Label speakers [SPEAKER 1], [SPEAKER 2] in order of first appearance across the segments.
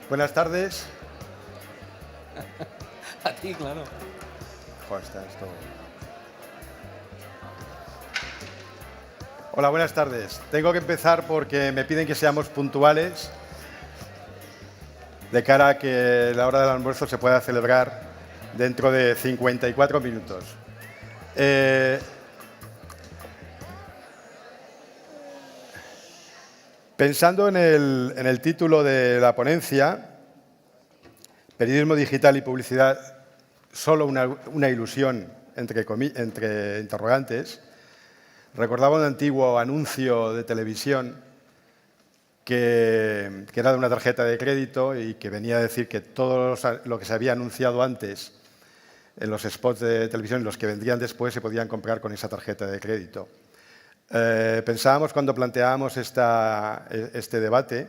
[SPEAKER 1] Buenas tardes.
[SPEAKER 2] A ti, claro.
[SPEAKER 1] Joder, está esto. Hola, buenas tardes. Tengo que empezar porque me piden que seamos puntuales de cara a que la hora del almuerzo se pueda celebrar dentro de 54 minutos. Pensando en el título de la ponencia, Periodismo digital y publicidad, solo una ilusión entre interrogantes, recordaba un antiguo anuncio de televisión que era de una tarjeta de crédito y que venía a decir que todo lo que se había anunciado antes en los spots de televisión y los que vendrían después se podían comprar con esa tarjeta de crédito. Pensábamos cuando planteábamos este debate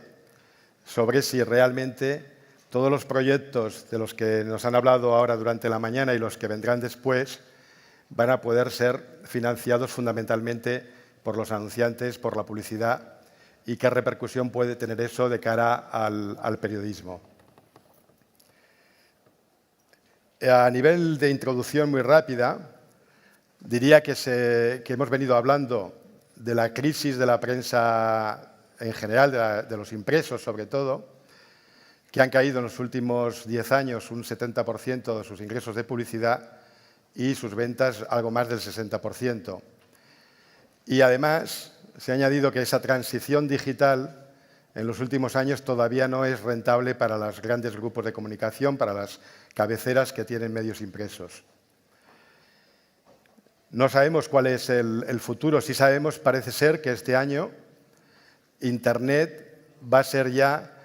[SPEAKER 1] sobre si realmente todos los proyectos de los que nos han hablado ahora durante la mañana y los que vendrán después van a poder ser financiados fundamentalmente por los anunciantes, por la publicidad, y qué repercusión puede tener eso de cara al periodismo. A nivel de introducción muy rápida, diría que hemos venido hablando de la crisis de la prensa en general, de los impresos sobre todo, que han caído en los últimos 10 años un 70% de sus ingresos de publicidad y sus ventas algo más del 60%. Y además se ha añadido que esa transición digital en los últimos años todavía no es rentable para los grandes grupos de comunicación, para las cabeceras que tienen medios impresos. No sabemos cuál es el futuro. Sí sabemos, parece ser, que este año Internet va a ser ya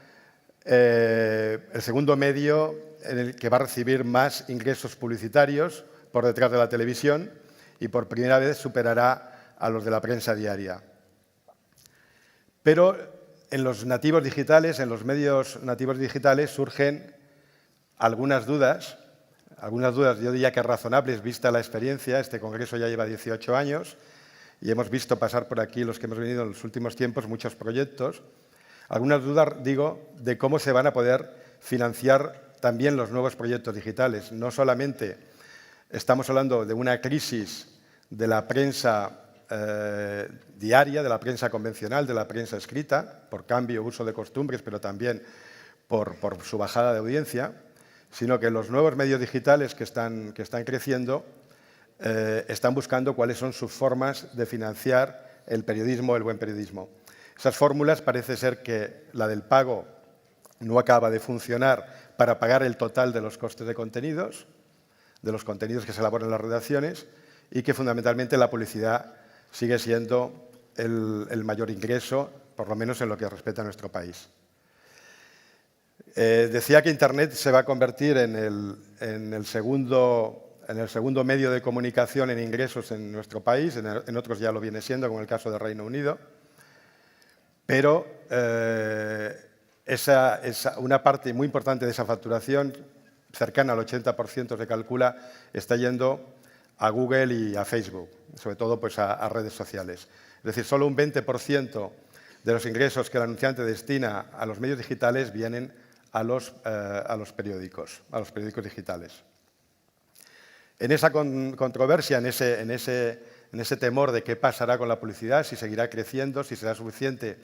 [SPEAKER 1] el segundo medio en el que va a recibir más ingresos publicitarios por detrás de la televisión y por primera vez superará a los de la prensa diaria. Pero en los nativos digitales, en los medios nativos digitales, surgen algunas dudas yo diría que razonables vista la experiencia. Este congreso ya lleva 18 años y hemos visto pasar por aquí, los que hemos venido en los últimos tiempos, muchos proyectos. Algunas dudas, digo, de cómo se van a poder financiar también los nuevos proyectos digitales. No solamente estamos hablando de una crisis de la prensa diaria, de la prensa convencional, de la prensa escrita, por cambio, uso de costumbres, pero también por su bajada de audiencia, sino que los nuevos medios digitales que están creciendo están buscando cuáles son sus formas de financiar el periodismo, el buen periodismo. Esas fórmulas parece ser que la del pago no acaba de funcionar para pagar el total de los costes de contenidos, de los contenidos que se elaboran en las redacciones, y que fundamentalmente la publicidad sigue siendo el mayor ingreso, por lo menos en lo que respecta a nuestro país. Decía que Internet se va a convertir en el segundo medio de comunicación en ingresos en nuestro país, en otros ya lo viene siendo, como el caso del Reino Unido, pero una parte muy importante de esa facturación, cercana al 80% se calcula, está yendo a Google y a Facebook, sobre todo pues, a redes sociales. Es decir, solo un 20% de los ingresos que el anunciante destina a los medios digitales vienen a los periódicos digitales. En esa controversia, en ese temor de qué pasará con la publicidad, si seguirá creciendo, si será suficiente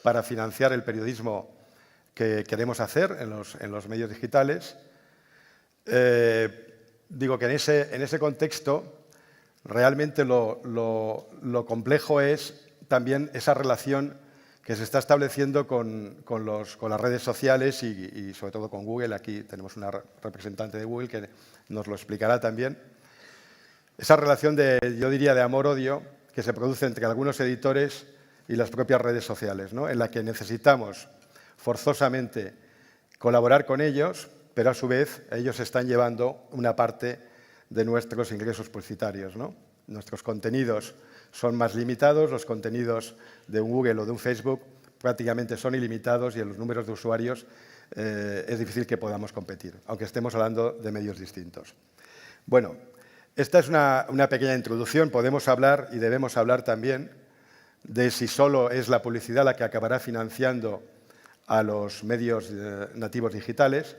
[SPEAKER 1] para financiar el periodismo que queremos hacer en los medios digitales, digo que en ese contexto realmente lo complejo es también esa relación que se está estableciendo con las redes sociales y sobre todo con Google. Aquí tenemos una representante de Google que nos lo explicará también. Esa relación yo diría, de amor-odio que se produce entre algunos editores y las propias redes sociales, ¿no? En la que necesitamos forzosamente colaborar con ellos, pero a su vez ellos están llevando una parte de nuestros ingresos publicitarios, ¿no? Nuestros contenidos son más limitados, los contenidos de un Google o de un Facebook prácticamente son ilimitados y en los números de usuarios es difícil que podamos competir, aunque estemos hablando de medios distintos. Bueno, esta es una pequeña introducción. Podemos hablar y debemos hablar también de si solo es la publicidad la que acabará financiando a los medios nativos digitales,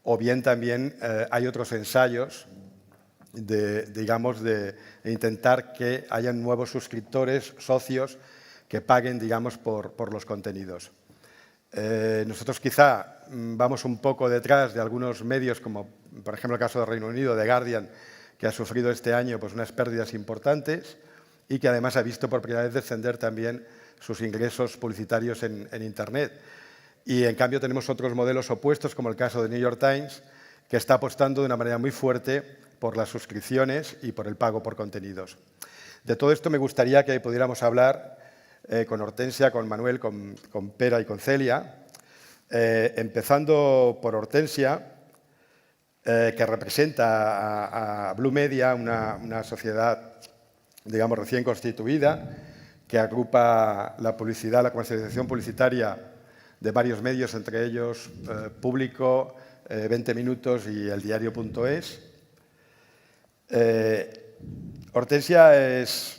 [SPEAKER 1] o bien también hay otros ensayos de intentar que hayan nuevos suscriptores, socios, que paguen, digamos, por los contenidos. Nosotros quizá vamos un poco detrás de algunos medios, como por ejemplo el caso del Reino Unido, The Guardian, que ha sufrido este año pues, unas pérdidas importantes y que además ha visto por primera vez descender también sus ingresos publicitarios en Internet. Y en cambio tenemos otros modelos opuestos, como el caso de New York Times, que está apostando de una manera muy fuerte por las suscripciones y por el pago por contenidos. De todo esto me gustaría que pudiéramos hablar con Hortensia, con Manuel, con Pera y con Celia, empezando por Hortensia, que representa a Blue Media, una sociedad, digamos, recién constituida, que agrupa la publicidad, la comercialización publicitaria de varios medios, entre ellos Público, 20 Minutos y eldiario.es. Hortensia es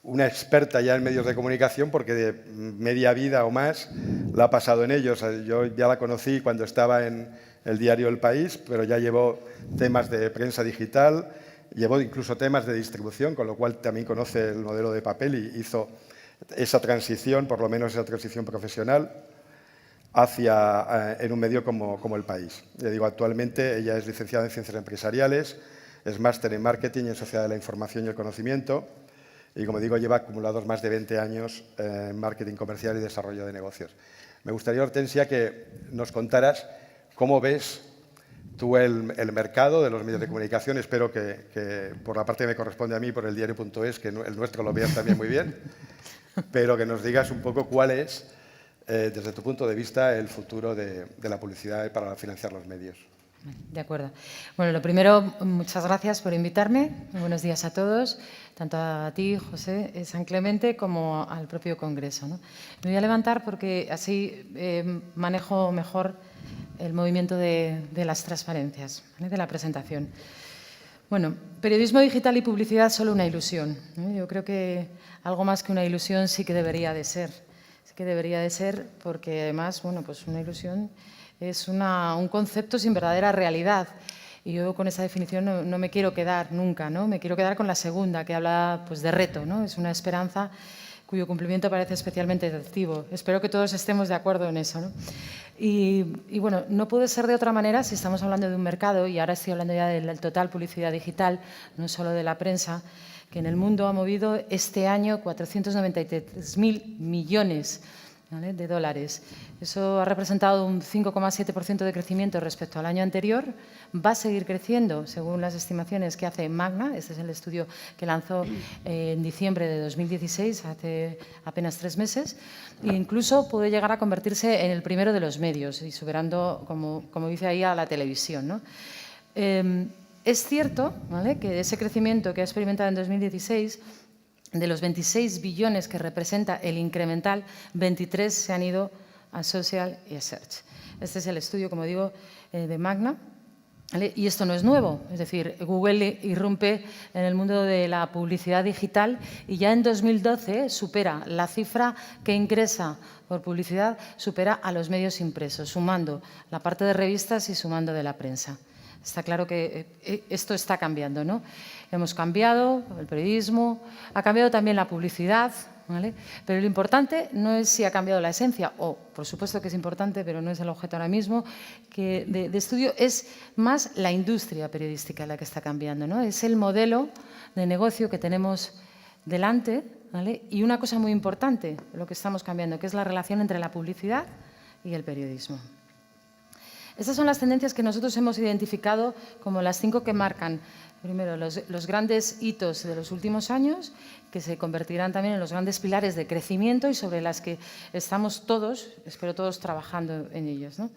[SPEAKER 1] una experta ya en medios de comunicación porque de media vida o más la ha pasado en ellos. Yo ya la conocí cuando estaba en el diario El País, pero ya llevó temas de prensa digital, llevó incluso temas de distribución, con lo cual también conoce el modelo de papel y hizo esa transición, por lo menos esa transición profesional, en un medio como El País. Le digo, actualmente ella es licenciada en Ciencias Empresariales, es máster en Marketing y en Sociedad de la Información y el Conocimiento, y, como digo, lleva acumulados más de 20 años en marketing comercial y desarrollo de negocios. Me gustaría, Hortensia, que nos contaras cómo ves tú el mercado de los medios de comunicación. Espero que por la parte que me corresponde a mí, por eldiario.es, que el nuestro lo veas también muy bien, pero que nos digas un poco cuál es, desde tu punto de vista, el futuro de la publicidad para financiar los medios.
[SPEAKER 2] De acuerdo. Bueno, lo primero, muchas gracias por invitarme. Buenos días a todos, tanto a ti, José San Clemente, como al propio Congreso, ¿no? Me voy a levantar porque así manejo mejor el movimiento de las transparencias, ¿vale? De la presentación. Bueno, periodismo digital y publicidad solo una ilusión, ¿no? Yo creo que algo más que una ilusión sí que debería de ser. Sí que debería de ser porque además, bueno, pues una ilusión es un concepto sin verdadera realidad. Y yo con esa definición no me quiero quedar nunca, ¿no? Me quiero quedar con la segunda, que habla pues, de reto, ¿no? Es una esperanza cuyo cumplimiento parece especialmente efectivo. Espero que todos estemos de acuerdo en eso, ¿no? Y bueno, no puede ser de otra manera si estamos hablando de un mercado, y ahora estoy hablando ya del total publicidad digital, no solo de la prensa, que en el mundo ha movido este año 493.000 millones, ¿vale?, de dólares. Eso ha representado un 5,7% de crecimiento respecto al año anterior. Va a seguir creciendo según las estimaciones que hace Magna. Este es el estudio que lanzó en diciembre de 2016, hace apenas 3 meses. E incluso puede llegar a convertirse en el primero de los medios y superando, como dice ahí, a la televisión, ¿no? Es cierto, ¿vale?, que ese crecimiento que ha experimentado en 2016, de los 26 billones que representa el incremental, 23 se han ido a social y a search. Este es el estudio, como digo, de Magna, ¿vale? Y esto no es nuevo, es decir, Google irrumpe en el mundo de la publicidad digital y ya en 2012 supera la cifra que ingresa por publicidad, supera a los medios impresos, sumando la parte de revistas y sumando de la prensa. Está claro que esto está cambiando, ¿no? Hemos cambiado el periodismo, ha cambiado también la publicidad, ¿vale? Pero lo importante no es si ha cambiado la esencia, o por supuesto que es importante, pero no es el objeto ahora mismo de estudio, es más la industria periodística la que está cambiando, ¿no? Es el modelo de negocio que tenemos delante, ¿vale? Y una cosa muy importante, lo que estamos cambiando, que es la relación entre la publicidad y el periodismo. Estas son las tendencias que nosotros hemos identificado como las 5 que marcan, primero, los grandes hitos de los últimos años, que se convertirán también en los grandes pilares de crecimiento y sobre las que estamos todos, espero todos, trabajando en ellos, ¿no?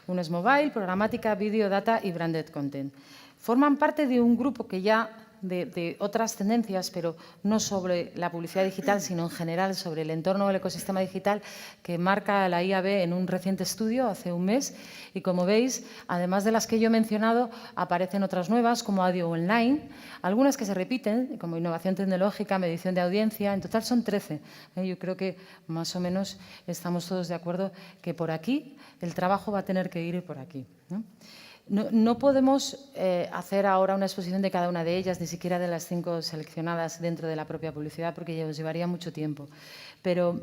[SPEAKER 2] Uno es mobile, programática, video, data y branded content. Forman parte de un grupo que ya de otras tendencias, pero no sobre la publicidad digital, sino en general sobre el entorno del ecosistema digital que marca la IAB en un reciente estudio hace un mes. Y como veis, además de las que yo he mencionado, aparecen otras nuevas como audio online, algunas que se repiten, como innovación tecnológica, medición de audiencia. En total son 13. Yo creo que más o menos estamos todos de acuerdo que por aquí el trabajo va a tener que ir por aquí, ¿no? No podemos hacer ahora una exposición de cada una de ellas, ni siquiera de las 5 seleccionadas dentro de la propia publicidad, porque ya os llevaría mucho tiempo. Pero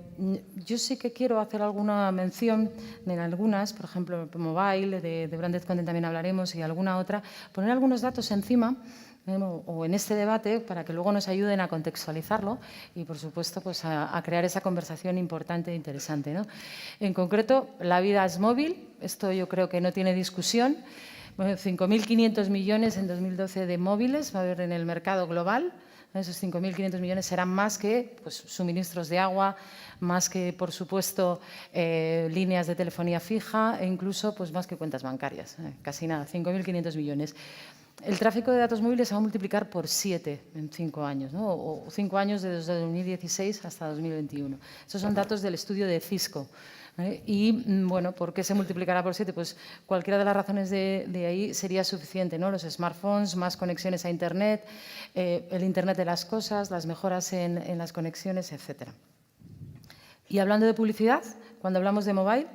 [SPEAKER 2] yo sí que quiero hacer alguna mención de algunas, por ejemplo, Mobile, de Branded Content también hablaremos, y alguna otra, poner algunos datos encima o en este debate para que luego nos ayuden a contextualizarlo y, por supuesto, pues a crear esa conversación importante e interesante, ¿no? En concreto, la vida es móvil. Esto yo creo que no tiene discusión. 5.500 millones en 2012 de móviles va a haber en el mercado global. Esos 5.500 millones serán más que pues, suministros de agua, más que, por supuesto, líneas de telefonía fija e incluso pues, más que cuentas bancarias. Casi nada, 5.500 millones. El tráfico de datos móviles se va a multiplicar por 7 en 5 años, ¿no? O 5 años desde 2016 hasta 2021. Esos son datos del estudio de Cisco. Y, bueno, ¿por qué se multiplicará por 7? Pues cualquiera de las razones de ahí sería suficiente, ¿no? Los smartphones, más conexiones a Internet, el Internet de las cosas, las mejoras en las conexiones, etcétera. Y hablando de publicidad, cuando hablamos de mobile,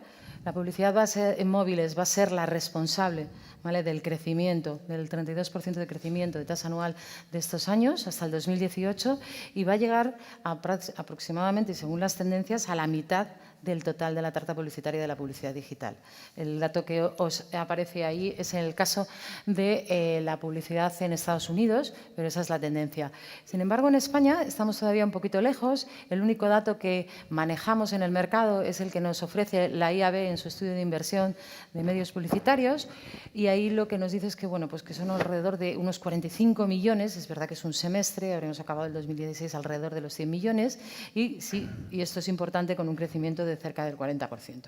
[SPEAKER 2] la publicidad va a ser, en móviles va a ser la responsable, ¿vale?, del crecimiento, del 32% de crecimiento de tasa anual de estos años hasta el 2018 y va a llegar aproximadamente, según las tendencias, a la mitad del total de la tarta publicitaria de la publicidad digital. El dato que os aparece ahí es en el caso de la publicidad en Estados Unidos, pero esa es la tendencia. Sin embargo, en España estamos todavía un poquito lejos. El único dato que manejamos en el mercado es el que nos ofrece la IAB en su estudio de inversión de medios publicitarios y ahí lo que nos dice es que, bueno, pues que son alrededor de unos 45 millones, es verdad que es un semestre, habremos acabado el 2016 alrededor de los 100 millones y sí, y esto es importante, con un crecimiento de cerca del 40%.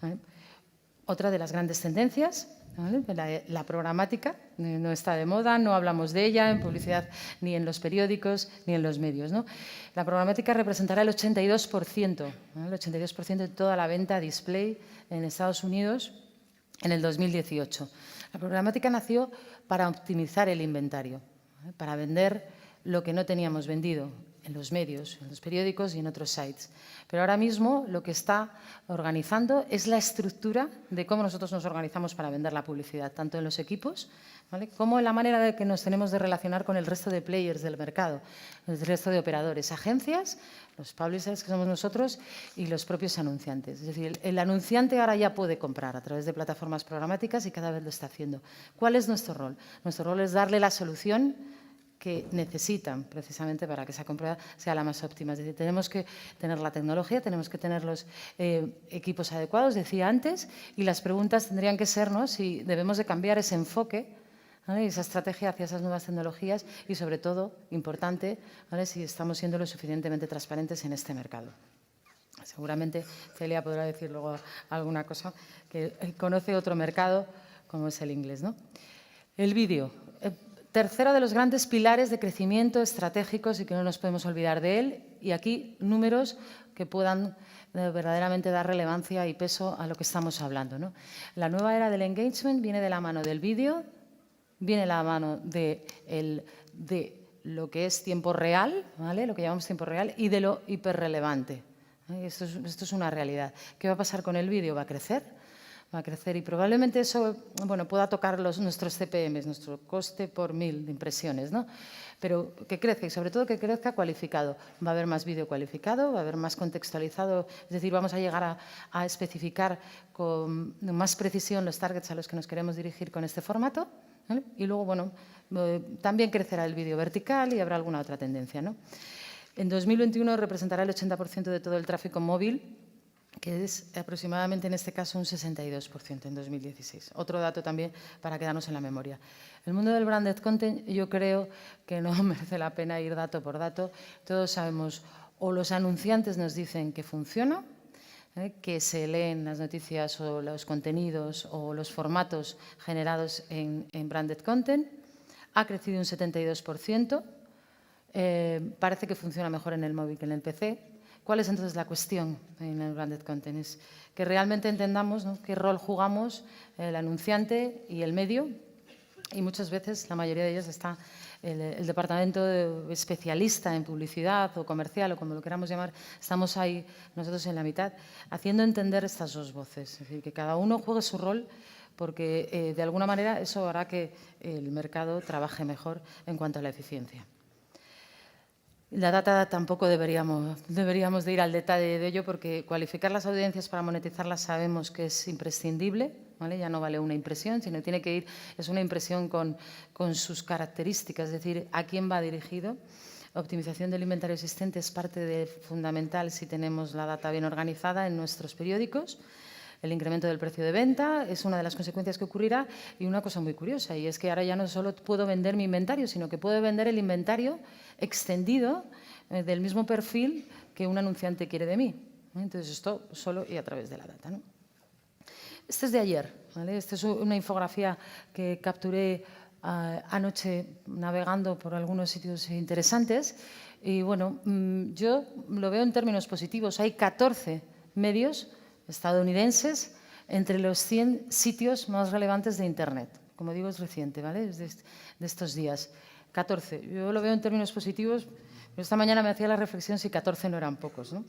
[SPEAKER 2] ¿Vale? Otra de las grandes tendencias, ¿vale?, la programática, no está de moda, no hablamos de ella en publicidad ni en los periódicos ni en los medios, ¿no? La programática representará el 82%, ¿vale?, el 82% de toda la venta display en Estados Unidos en el 2018. La programática nació para optimizar el inventario, ¿vale?, para vender lo que no teníamos vendido en los medios, en los periódicos y en otros sites. Pero ahora mismo lo que está organizando es la estructura de cómo nosotros nos organizamos para vender la publicidad, tanto en los equipos, ¿vale?, como en la manera de que nos tenemos de relacionar con el resto de players del mercado, el resto de operadores, agencias, los publishers, que somos nosotros, y los propios anunciantes. Es decir, el anunciante ahora ya puede comprar a través de plataformas programáticas y cada vez lo está haciendo. ¿Cuál es nuestro rol? Nuestro rol es darle la solución que necesitan precisamente para que esa compra sea la más óptima. Es decir, tenemos que tener la tecnología, tenemos que tener los equipos adecuados, decía antes, y las preguntas tendrían que ser, ¿no?, si debemos de cambiar ese enfoque, ¿vale?, esa estrategia hacia esas nuevas tecnologías y, sobre todo, importante, ¿vale?, si estamos siendo lo suficientemente transparentes en este mercado. Seguramente Celia podrá decir luego alguna cosa, que conoce otro mercado como es el inglés, ¿no? El vídeo. Tercero de los grandes pilares de crecimiento estratégicos y que no nos podemos olvidar de él. Y aquí números que puedan verdaderamente dar relevancia y peso a lo que estamos hablando, ¿no? La nueva era del engagement viene de la mano del vídeo, viene de la mano de lo que es tiempo real, ¿vale?, lo que llamamos tiempo real, y de lo hiperrelevante. Esto es una realidad. ¿Qué va a pasar con el vídeo? ¿Va a crecer? Va a crecer y probablemente eso, bueno, pueda tocar nuestros CPMs, nuestro coste por 1000 de impresiones, ¿no? Pero que crezca y sobre todo que crezca cualificado. Va a haber más vídeo cualificado, va a haber más contextualizado, es decir, vamos a llegar a especificar con más precisión los targets a los que nos queremos dirigir con este formato, ¿vale? Y luego, bueno, también crecerá el vídeo vertical y habrá alguna otra tendencia, ¿no? En 2021 representará el 80% de todo el tráfico móvil, que es aproximadamente en este caso un 62% en 2016. Otro dato también para quedarnos en la memoria. El mundo del branded content, yo creo que no merece la pena ir dato por dato. Todos sabemos, o los anunciantes nos dicen que funciona, que se leen las noticias o los contenidos o los formatos generados en branded content, ha crecido un 72%. Parece que funciona mejor en el móvil que en el PC. ¿Cuál es entonces la cuestión en el branded content? Es que realmente entendamos, ¿no?, qué rol jugamos el anunciante y el medio, y muchas veces, la mayoría de ellos, está el departamento especialista en publicidad o comercial o como lo queramos llamar, estamos ahí nosotros en la mitad, haciendo entender estas dos voces. Es decir, que cada uno juegue su rol, porque de alguna manera eso hará que el mercado trabaje mejor en cuanto a la eficiencia. La data tampoco deberíamos de ir al detalle de ello, porque cualificar las audiencias para monetizarlas sabemos que es imprescindible, ¿vale? Ya no vale una impresión, sino tiene que ir, es una impresión con sus características, es decir, a quién va dirigido. Optimización del inventario existente es parte fundamental si tenemos la data bien organizada en nuestros periódicos. El incremento del precio de venta es una de las consecuencias que ocurrirá, y una cosa muy curiosa, y es que ahora ya no solo puedo vender mi inventario, sino que puedo vender el inventario extendido del mismo perfil que un anunciante quiere de mí. Entonces, esto solo y a través de la data, ¿no? Este es de ayer, ¿vale? Esta es una infografía que capturé anoche navegando por algunos sitios interesantes. Y bueno, yo lo veo en términos positivos. Hay 14 medios estadounidenses entre los 100 sitios más relevantes de Internet. Como digo, es reciente, ¿vale? Es de estos días. 14. Yo lo veo en términos positivos, pero esta mañana me hacía la reflexión si 14 no eran pocos, ¿no?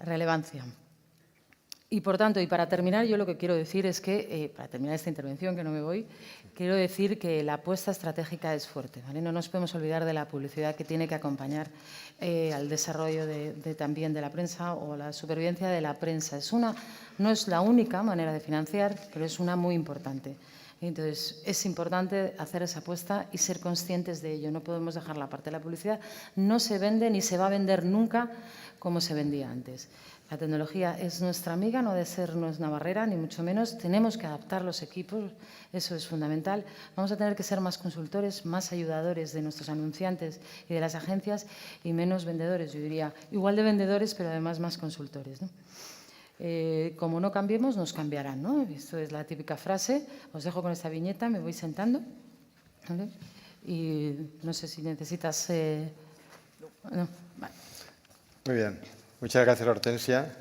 [SPEAKER 2] Relevancia. Y, por tanto, y para terminar, yo lo que quiero decir es que, para terminar esta intervención, que no me voy, quiero decir que la apuesta estratégica es fuerte, ¿vale? No nos podemos olvidar de la publicidad que tiene que acompañar al desarrollo también de la prensa o la supervivencia de la prensa. No es la única manera de financiar, pero es una muy importante. Entonces, es importante hacer esa apuesta y ser conscientes de ello. No podemos dejar la parte de la publicidad. No se vende ni se va a vender nunca como se vendía antes. La tecnología es nuestra amiga, no ha de ser una barrera, ni mucho menos. Tenemos que adaptar los equipos, eso es fundamental. Vamos a tener que ser más consultores, más ayudadores de nuestros anunciantes y de las agencias, y menos vendedores, yo diría. Igual de vendedores, pero además más consultores, ¿no? Como no cambiemos, nos cambiarán, ¿no? Esto es la típica frase. Os dejo con esta viñeta, me voy sentando, ¿vale? Y no sé si necesitas... No, vale.
[SPEAKER 1] Muy bien. Muchas gracias, Hortensia.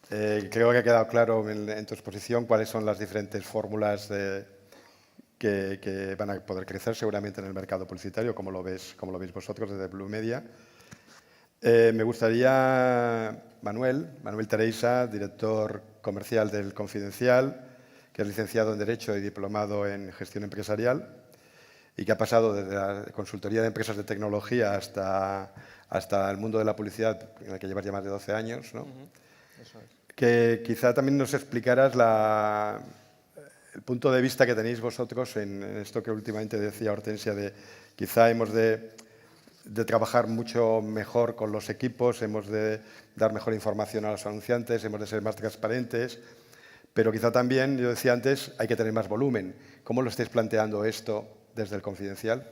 [SPEAKER 1] Creo que ha quedado claro en tu exposición cuáles son las diferentes fórmulas que van a poder crecer seguramente en el mercado publicitario, como lo veis vosotros desde Blue Media. Me gustaría, Manuel Teresa, director comercial del Confidencial, que es licenciado en Derecho y diplomado en Gestión Empresarial, y que ha pasado desde la consultoría de empresas de tecnología hasta el mundo de la publicidad, en el que llevas ya más de 12 años, ¿no?
[SPEAKER 3] Eso es.
[SPEAKER 1] Que quizá también nos explicaras el punto de vista que tenéis vosotros en esto que últimamente decía Hortensia, de quizá hemos de trabajar mucho mejor con los equipos, hemos de dar mejor información a los anunciantes, hemos de ser más transparentes, pero quizá también, yo decía antes, hay que tener más volumen. ¿Cómo lo estáis planteando esto desde el Confidencial?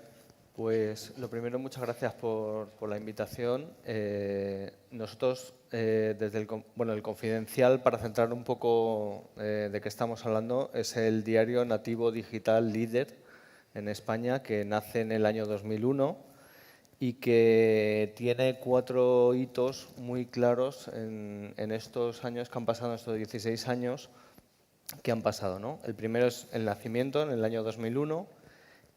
[SPEAKER 3] Pues lo primero, muchas gracias por la invitación. Nosotros, desde el Confidencial, para centrar un poco de qué estamos hablando, es el diario nativo digital líder en España, que nace en el año 2001 y que tiene 4 hitos muy claros en estos años que han pasado, en estos 16 años que han pasado, ¿no? El primero es el nacimiento, en el año 2001.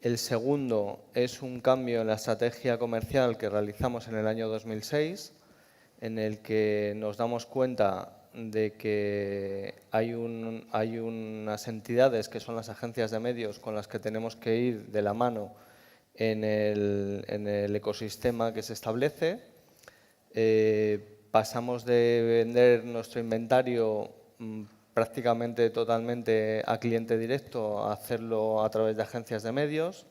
[SPEAKER 3] El segundo es un cambio en la estrategia comercial que realizamos en el año 2006, en el que nos damos cuenta de que hay unas entidades que son las agencias de medios con las que tenemos que ir de la mano en el ecosistema que se establece. Pasamos de vender nuestro inventario prácticamente totalmente a cliente directo, a hacerlo a través de agencias de medios.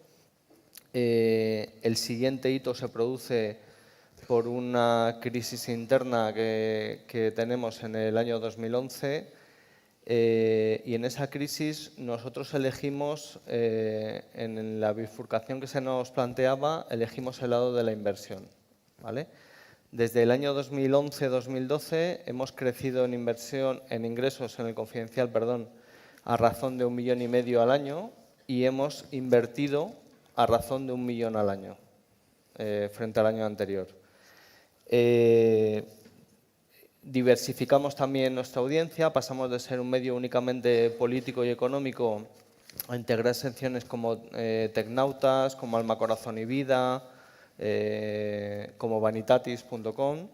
[SPEAKER 3] El siguiente hito se produce por una crisis interna que tenemos en el año 2011 y en esa crisis nosotros elegimos, en la bifurcación que se nos planteaba, elegimos el lado de la inversión, ¿vale? Desde el año 2011-2012 hemos crecido en ingresos en el Confidencial, a razón de 1,5 millones al año, y hemos invertido a razón de 1 millón al año frente al año anterior. Diversificamos también nuestra audiencia, pasamos de ser un medio únicamente político y económico a integrar secciones como Tecnautas, como Alma, Corazón y Vida, como vanitatis.com,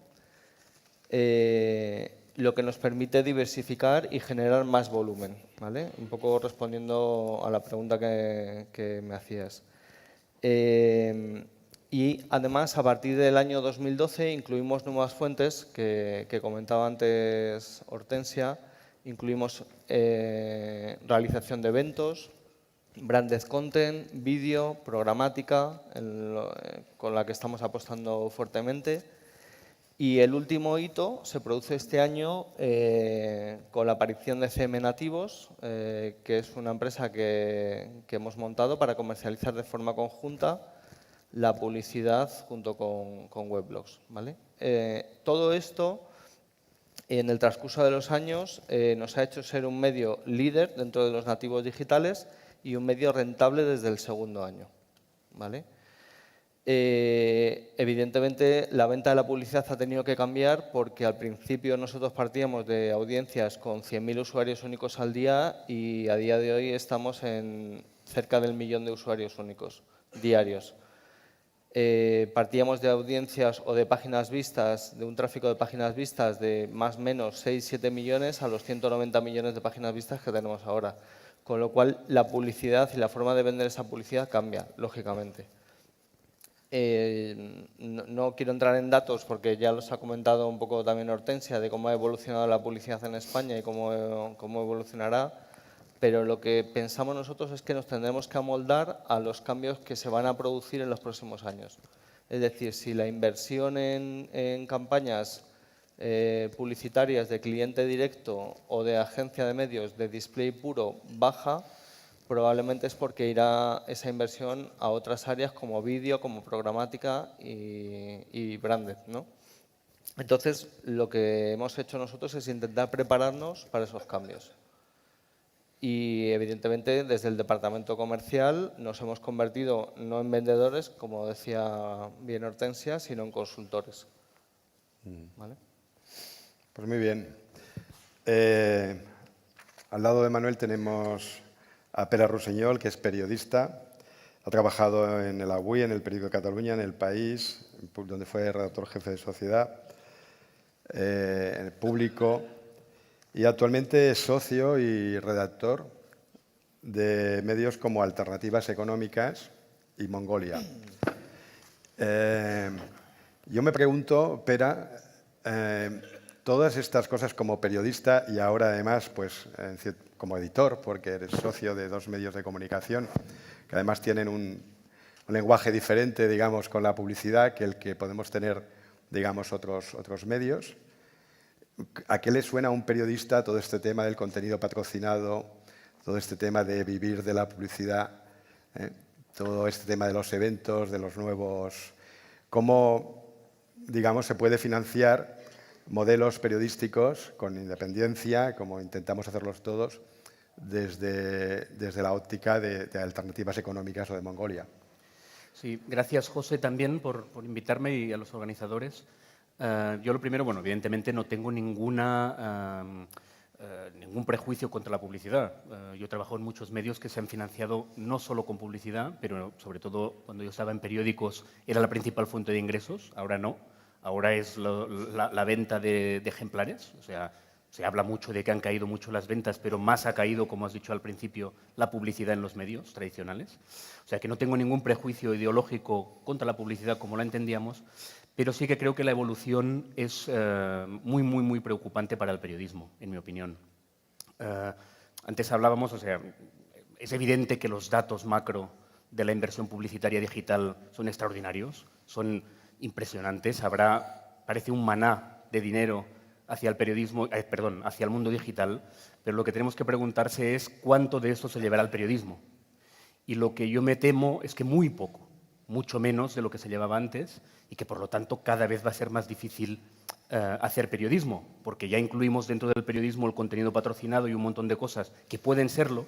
[SPEAKER 3] lo que nos permite diversificar y generar más volumen, ¿vale? Un poco respondiendo a la pregunta que me hacías. Y además, a partir del año 2012, incluimos nuevas fuentes que comentaba antes Hortensia. Incluimos realización de eventos, branded content, vídeo, programática, con la que estamos apostando fuertemente. Y el último hito se produce este año con la aparición de CM Nativos, que es una empresa que hemos montado para comercializar de forma conjunta la publicidad junto con weblogs, ¿vale? Todo esto, en el transcurso de los años, nos ha hecho ser un medio líder dentro de los nativos digitales y un medio rentable desde el segundo año, ¿vale? Evidentemente, la venta de la publicidad ha tenido que cambiar porque al principio nosotros partíamos de audiencias con 100.000 usuarios únicos al día y a día de hoy estamos en cerca del 1 millón de usuarios únicos diarios. Partíamos de audiencias o de páginas vistas, de un tráfico de páginas vistas de más o menos 6-7 millones a los 190 millones de páginas vistas que tenemos ahora. Con lo cual, la publicidad y la forma de vender esa publicidad cambia, lógicamente. No quiero entrar en datos porque ya los ha comentado un poco también Hortensia de cómo ha evolucionado la publicidad en España y cómo evolucionará. Pero lo que pensamos nosotros es que nos tendremos que amoldar a los cambios que se van a producir en los próximos años. Es decir, si la inversión en campañas publicitarias de cliente directo o de agencia de medios de display puro baja, probablemente es porque irá esa inversión a otras áreas como vídeo, como programática y branded, ¿no? Entonces, lo que hemos hecho nosotros es intentar prepararnos para esos cambios. Y, evidentemente, desde el departamento comercial nos hemos convertido no en vendedores, como decía bien Hortensia, sino en consultores. ¿Vale?
[SPEAKER 1] Pues muy bien. Al lado de Manuel tenemos a Pere Rossinyol, que es periodista. Ha trabajado en el Avui, en el Periódico de Cataluña, en El País, donde fue redactor jefe de Sociedad, en El Público. Y actualmente es socio y redactor de medios como Alternativas Económicas y Mongolia. Yo me pregunto, Pera, todas estas cosas como periodista y ahora además pues, como editor, porque eres socio de 2 medios de comunicación que además tienen un lenguaje diferente, digamos, con la publicidad que el que podemos tener, digamos, otros medios. ¿A qué le suena a un periodista todo este tema del contenido patrocinado, todo este tema de vivir de la publicidad, todo este tema de los eventos, de los nuevos... ¿Cómo, digamos, se puede financiar modelos periodísticos con independencia, como intentamos hacerlos todos, desde la óptica de Alternativas Económicas o de Mongolia?
[SPEAKER 4] Sí, gracias, José, también por invitarme y a los organizadores. Yo lo primero, bueno, evidentemente no tengo ningún prejuicio contra la publicidad. Yo trabajo en muchos medios que se han financiado no solo con publicidad, pero sobre todo cuando yo estaba en periódicos era la principal fuente de ingresos, ahora no. Ahora es la venta de ejemplares, o sea, se habla mucho de que han caído mucho las ventas, pero más ha caído, como has dicho al principio, la publicidad en los medios tradicionales. O sea, que no tengo ningún prejuicio ideológico contra la publicidad como la entendíamos, pero sí que creo que la evolución es muy preocupante para el periodismo, en mi opinión. Antes hablábamos, o sea, es evidente que los datos macro de la inversión publicitaria digital son extraordinarios, son impresionantes. Parece un maná de dinero hacia el periodismo, hacia el mundo digital, pero lo que tenemos que preguntarse es cuánto de esto se llevará al periodismo. Y lo que yo me temo es que muy poco, mucho menos de lo que se llevaba antes y que, por lo tanto, cada vez va a ser más difícil hacer periodismo, porque ya incluimos dentro del periodismo el contenido patrocinado y un montón de cosas que pueden serlo,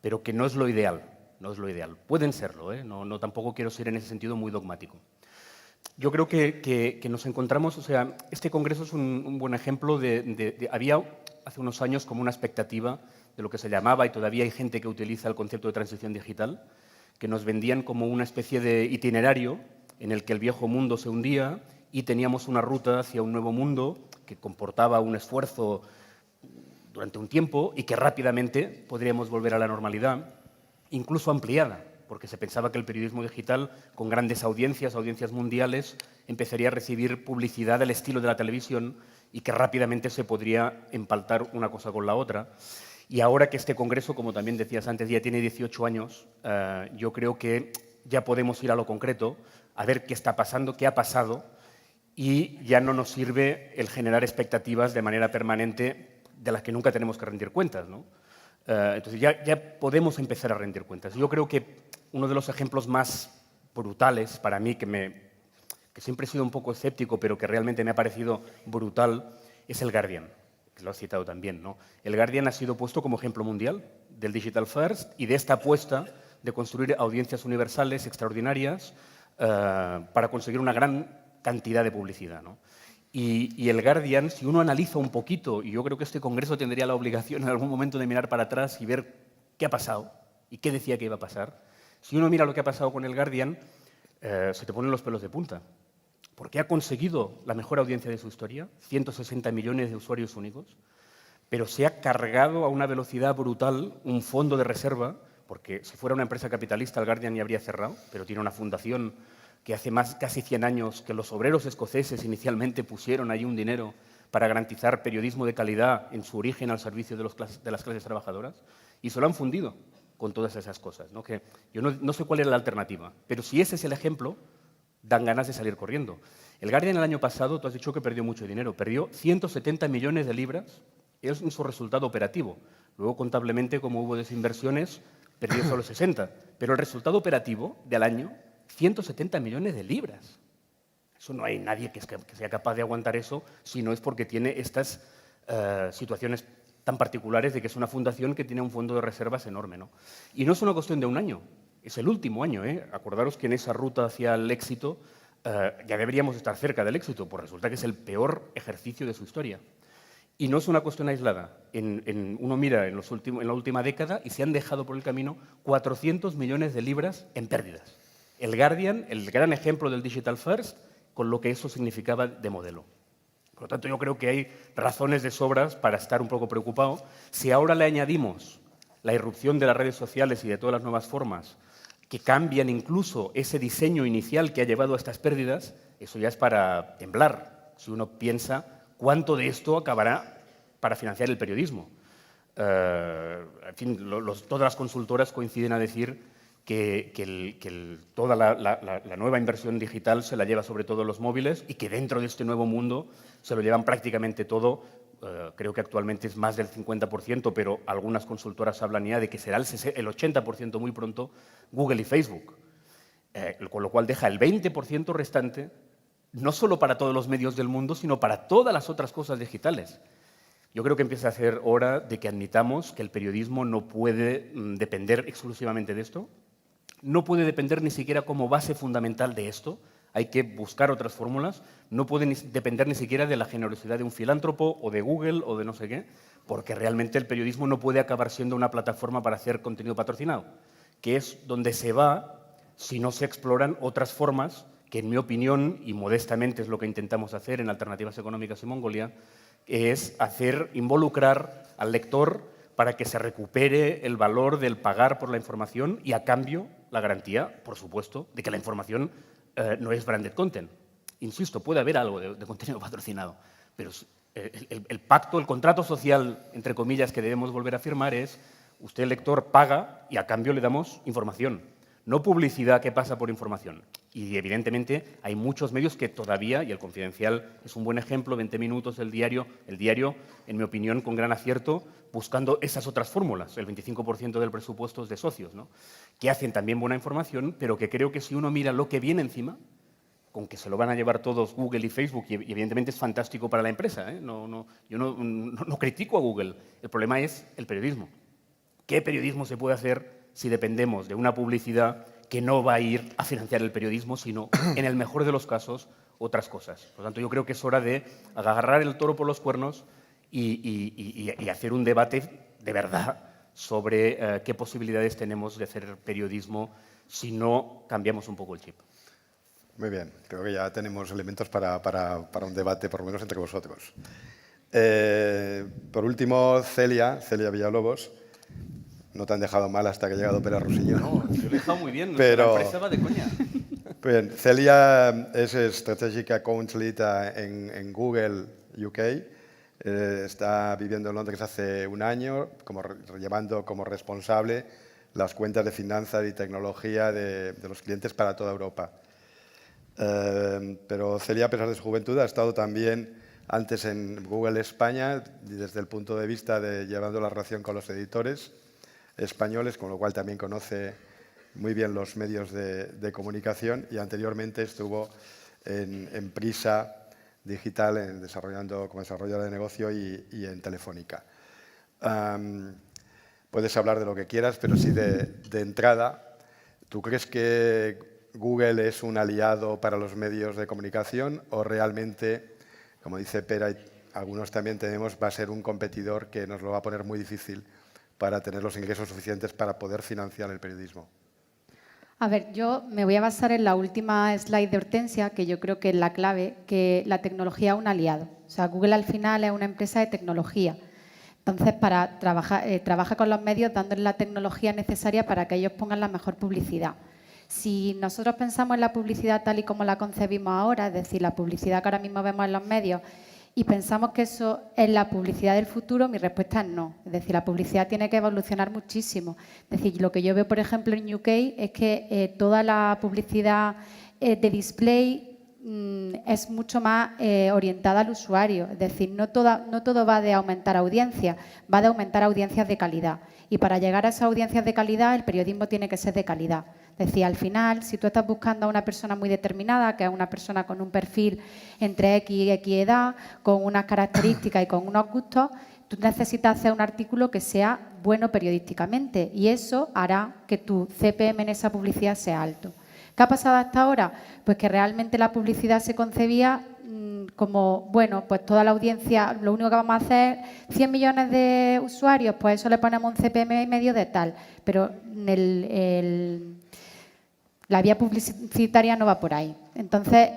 [SPEAKER 4] pero que no es lo ideal. no es lo ideal. Pueden serlo, no, tampoco quiero ser en ese sentido muy dogmático. Yo creo que nos encontramos, o sea, este congreso es un buen ejemplo había hace unos años como una expectativa de lo que se llamaba, y todavía hay gente que utiliza el concepto de transición digital, que nos vendían como una especie de itinerario en el que el viejo mundo se hundía y teníamos una ruta hacia un nuevo mundo que comportaba un esfuerzo durante un tiempo y que rápidamente podríamos volver a la normalidad, incluso ampliada, porque se pensaba que el periodismo digital, con grandes audiencias mundiales, empezaría a recibir publicidad del estilo de la televisión y que rápidamente se podría empaltar una cosa con la otra. Y ahora que este congreso, como también decías antes, ya tiene 18 años, yo creo que ya podemos ir a lo concreto, a ver qué está pasando, qué ha pasado, y ya no nos sirve el generar expectativas de manera permanente de las que nunca tenemos que rendir cuentas, ¿no? Entonces ya podemos empezar a rendir cuentas. Yo creo que uno de los ejemplos más brutales para mí, que siempre he sido un poco escéptico, pero que realmente me ha parecido brutal, es el Guardian, que lo has citado también, ¿no? El Guardian ha sido puesto como ejemplo mundial del Digital First y de esta apuesta de construir audiencias universales extraordinarias para conseguir una gran cantidad de publicidad, ¿no? Y el Guardian, si uno analiza un poquito, y yo creo que este congreso tendría la obligación en algún momento de mirar para atrás y ver qué ha pasado y qué decía que iba a pasar, si uno mira lo que ha pasado con el Guardian, se te ponen los pelos de punta. Porque ha conseguido la mejor audiencia de su historia, 160 millones de usuarios únicos, pero se ha cargado a una velocidad brutal un fondo de reserva, porque si fuera una empresa capitalista el Guardian ya habría cerrado, pero tiene una fundación que hace casi 100 años que los obreros escoceses inicialmente pusieron allí un dinero para garantizar periodismo de calidad en su origen al servicio de las clases trabajadoras, y se lo han fundido con todas esas cosas, ¿no? Que yo no sé cuál era la alternativa, pero si ese es el ejemplo, dan ganas de salir corriendo. El Guardian el año pasado, tú has dicho que perdió mucho dinero, perdió 170 millones de libras, es su resultado operativo. Luego, contablemente, como hubo desinversiones, perdió solo 60. Pero el resultado operativo del año, 170 millones de libras. Eso no hay nadie que sea capaz de aguantar eso, si no es porque tiene estas situaciones tan particulares de que es una fundación que tiene un fondo de reservas enorme, ¿no? Y no es una cuestión de un año, es el último año, ¿eh? Acordaros que en esa ruta hacia el éxito ya deberíamos estar cerca del éxito, pues resulta que es el peor ejercicio de su historia. Y no es una cuestión aislada. Uno mira en la última década y se han dejado por el camino 400 millones de libras en pérdidas. El Guardian, el gran ejemplo del Digital First, con lo que eso significaba de modelo. Por lo tanto, yo creo que hay razones de sobras para estar un poco preocupado. Si ahora le añadimos la irrupción de las redes sociales y de todas las nuevas formas que cambian incluso ese diseño inicial que ha llevado a estas pérdidas, eso ya es para temblar, si uno piensa cuánto de esto acabará para financiar el periodismo. En fin, todas las consultoras coinciden a decir que toda la nueva inversión digital se la lleva sobre todo los móviles y que dentro de este nuevo mundo se lo llevan prácticamente todo. Creo que actualmente es más del 50%, pero algunas consultoras hablan ya de que será el 80% muy pronto Google y Facebook, con lo cual deja el 20% restante no solo para todos los medios del mundo, sino para todas las otras cosas digitales. Yo creo que empieza a ser hora de que admitamos que el periodismo no puede depender exclusivamente de esto, no puede depender ni siquiera como base fundamental de esto. Hay que buscar otras fórmulas, no puede depender ni siquiera de la generosidad de un filántropo o de Google o de no sé qué, porque realmente el periodismo no puede acabar siendo una plataforma para hacer contenido patrocinado, que es donde se va si no se exploran otras formas que, en mi opinión, y modestamente es lo que intentamos hacer en Alternativas Económicas y Mongolia, es involucrar al lector para que se recupere el valor del pagar por la información y, a cambio, la garantía, por supuesto, de que la información no es branded content. Insisto, puede haber algo de contenido patrocinado, pero el pacto, el contrato social, entre comillas, que debemos volver a firmar es: usted, el lector, paga y a cambio le damos información, no publicidad que pasa por información. Y evidentemente hay muchos medios que todavía, y El Confidencial es un buen ejemplo, 20 minutos, el diario, en mi opinión, con gran acierto, buscando esas otras fórmulas. El 25% del presupuesto es de socios, ¿no? Que hacen también buena información, pero que creo que si uno mira lo que viene encima, con que se lo van a llevar todos Google y Facebook, y evidentemente es fantástico para la empresa, ¿eh? Yo no critico a Google, el problema es el periodismo. ¿Qué periodismo se puede hacer si dependemos de una publicidad que no va a ir a financiar el periodismo, sino, en el mejor de los casos, otras cosas. Por lo tanto, yo creo que es hora de agarrar el toro por los cuernos y hacer un debate de verdad sobre qué posibilidades tenemos de hacer periodismo si no cambiamos un poco el chip.
[SPEAKER 1] Muy bien, creo que ya tenemos elementos para un debate, por lo menos entre vosotros. Por último, Celia Villalobos. No te han dejado mal hasta que ha llegado Pere Rossinyol.
[SPEAKER 4] No, yo lo he dejado muy bien,
[SPEAKER 1] pero
[SPEAKER 4] la empresa va de coña.
[SPEAKER 1] Bien, Celia es Strategic Accounts Lead en Google UK. Está viviendo en Londres hace un año, llevando como responsable las cuentas de finanzas y tecnología de los clientes para toda Europa. Pero Celia, a pesar de su juventud, ha estado también antes en Google España, desde el punto de vista de llevando la relación con los editores españoles, con lo cual también conoce muy bien los medios de comunicación, y anteriormente estuvo en Prisa Digital como desarrolladora de negocio y en Telefónica. Puedes hablar de lo que quieras, pero sí de entrada, ¿tú crees que Google es un aliado para los medios de comunicación o realmente, como dice Pera y algunos también tenemos, va a ser un competidor que nos lo va a poner muy difícil para tener los ingresos suficientes para poder financiar el periodismo?
[SPEAKER 5] A ver, yo me voy a basar en la última slide de Hortensia, que yo creo que es la clave, que la tecnología es un aliado. O sea, Google al final es una empresa de tecnología. Entonces, trabaja con los medios dándoles la tecnología necesaria para que ellos pongan la mejor publicidad. Si nosotros pensamos en la publicidad tal y como la concebimos ahora, es decir, la publicidad que ahora mismo vemos en los medios, y pensamos que eso es la publicidad del futuro, mi respuesta es no. Es decir, la publicidad tiene que evolucionar muchísimo. Es decir, lo que yo veo, por ejemplo, en UK es que toda la publicidad de display es mucho más orientada al usuario. Es decir, no todo va de aumentar audiencia, va de aumentar audiencias de calidad. Y para llegar a esas audiencias de calidad, el periodismo tiene que ser de calidad. Es decir, al final, si tú estás buscando a una persona muy determinada, que es una persona con un perfil entre X y X edad, con unas características y con unos gustos, tú necesitas hacer un artículo que sea bueno periodísticamente, y eso hará que tu CPM en esa publicidad sea alto. ¿Qué ha pasado hasta ahora? Pues que realmente la publicidad se concebía como, bueno, pues toda la audiencia, lo único que vamos a hacer, 100 millones de usuarios, pues eso le ponemos un CPM medio de tal, pero la vía publicitaria no va por ahí. Entonces,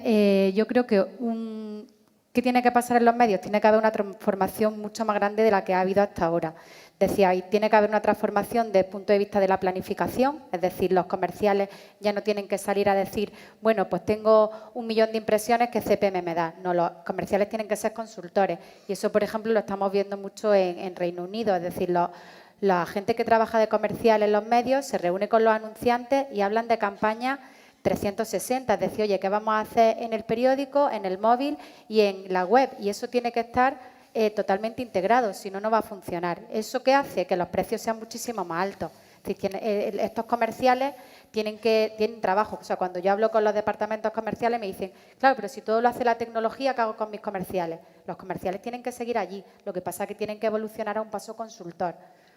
[SPEAKER 5] yo creo que ¿qué tiene que pasar en los medios? Tiene que haber una transformación mucho más grande de la que ha habido hasta ahora. Decía, tiene que haber una transformación desde el punto de vista de la planificación, es decir, los comerciales ya no tienen que salir a decir, bueno, pues tengo 1 millón de impresiones, ¿qué CPM me da? No, los comerciales tienen que ser consultores, y eso, por ejemplo, lo estamos viendo mucho en Reino Unido, es decir, la gente que trabaja de comercial en los medios se reúne con los anunciantes y hablan de campañas 360, es decir, oye, ¿qué vamos a hacer en el periódico, en el móvil y en la web? Y eso tiene que estar totalmente integrado, si no, no va a funcionar. ¿Eso qué hace? Que los precios sean muchísimo más altos. Es decir, estos comerciales tienen trabajo. O sea, cuando yo hablo con los departamentos comerciales me dicen, claro, pero si todo lo hace la tecnología, ¿qué hago con mis comerciales? Los comerciales tienen que seguir allí. Lo que pasa es que tienen que evolucionar a un paso consultor.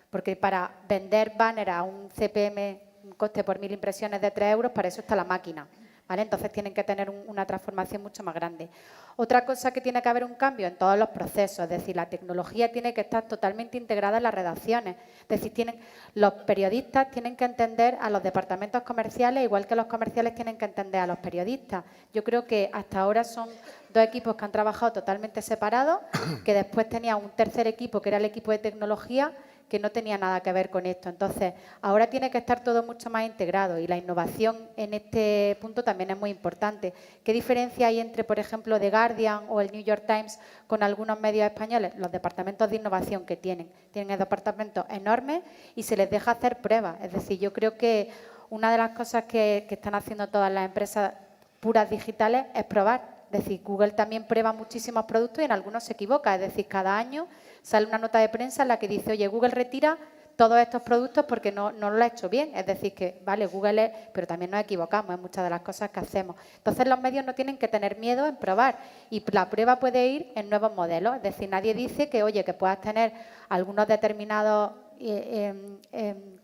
[SPEAKER 5] Porque para vender banner a un CPM, un coste por 1000 impresiones de 3 euros, para eso está la máquina, ¿vale? Entonces tienen que tener una transformación mucho más grande. Otra cosa que tiene que haber un cambio en todos los procesos, es decir, la tecnología tiene que estar totalmente integrada en las redacciones. Es decir, los periodistas tienen que entender a los departamentos comerciales, igual que los comerciales tienen que entender a los periodistas. Yo creo que hasta ahora son dos equipos que han trabajado totalmente separados, que después tenía un tercer equipo, que era el equipo de tecnología, que no tenía nada que ver con esto. Entonces, ahora tiene que estar todo mucho más integrado, y la innovación en este punto también es muy importante. ¿Qué diferencia hay entre, por ejemplo, The Guardian o el New York Times con algunos medios españoles? Los departamentos de innovación que tienen. Tienen departamentos enormes y se les deja hacer pruebas. Es decir, yo creo que una de las cosas que están haciendo todas las empresas puras digitales es probar. Es decir, Google también prueba muchísimos productos y en algunos se equivoca. Es decir, cada año sale una nota de prensa en la que dice, oye, Google retira todos estos productos porque no lo ha hecho bien. Es decir, que vale, Google es, pero también nos equivocamos en muchas de las cosas que hacemos. Entonces, los medios no tienen que tener miedo en probar, y la prueba puede ir en nuevos modelos. Es decir, nadie dice que, oye, que puedas tener algunos determinados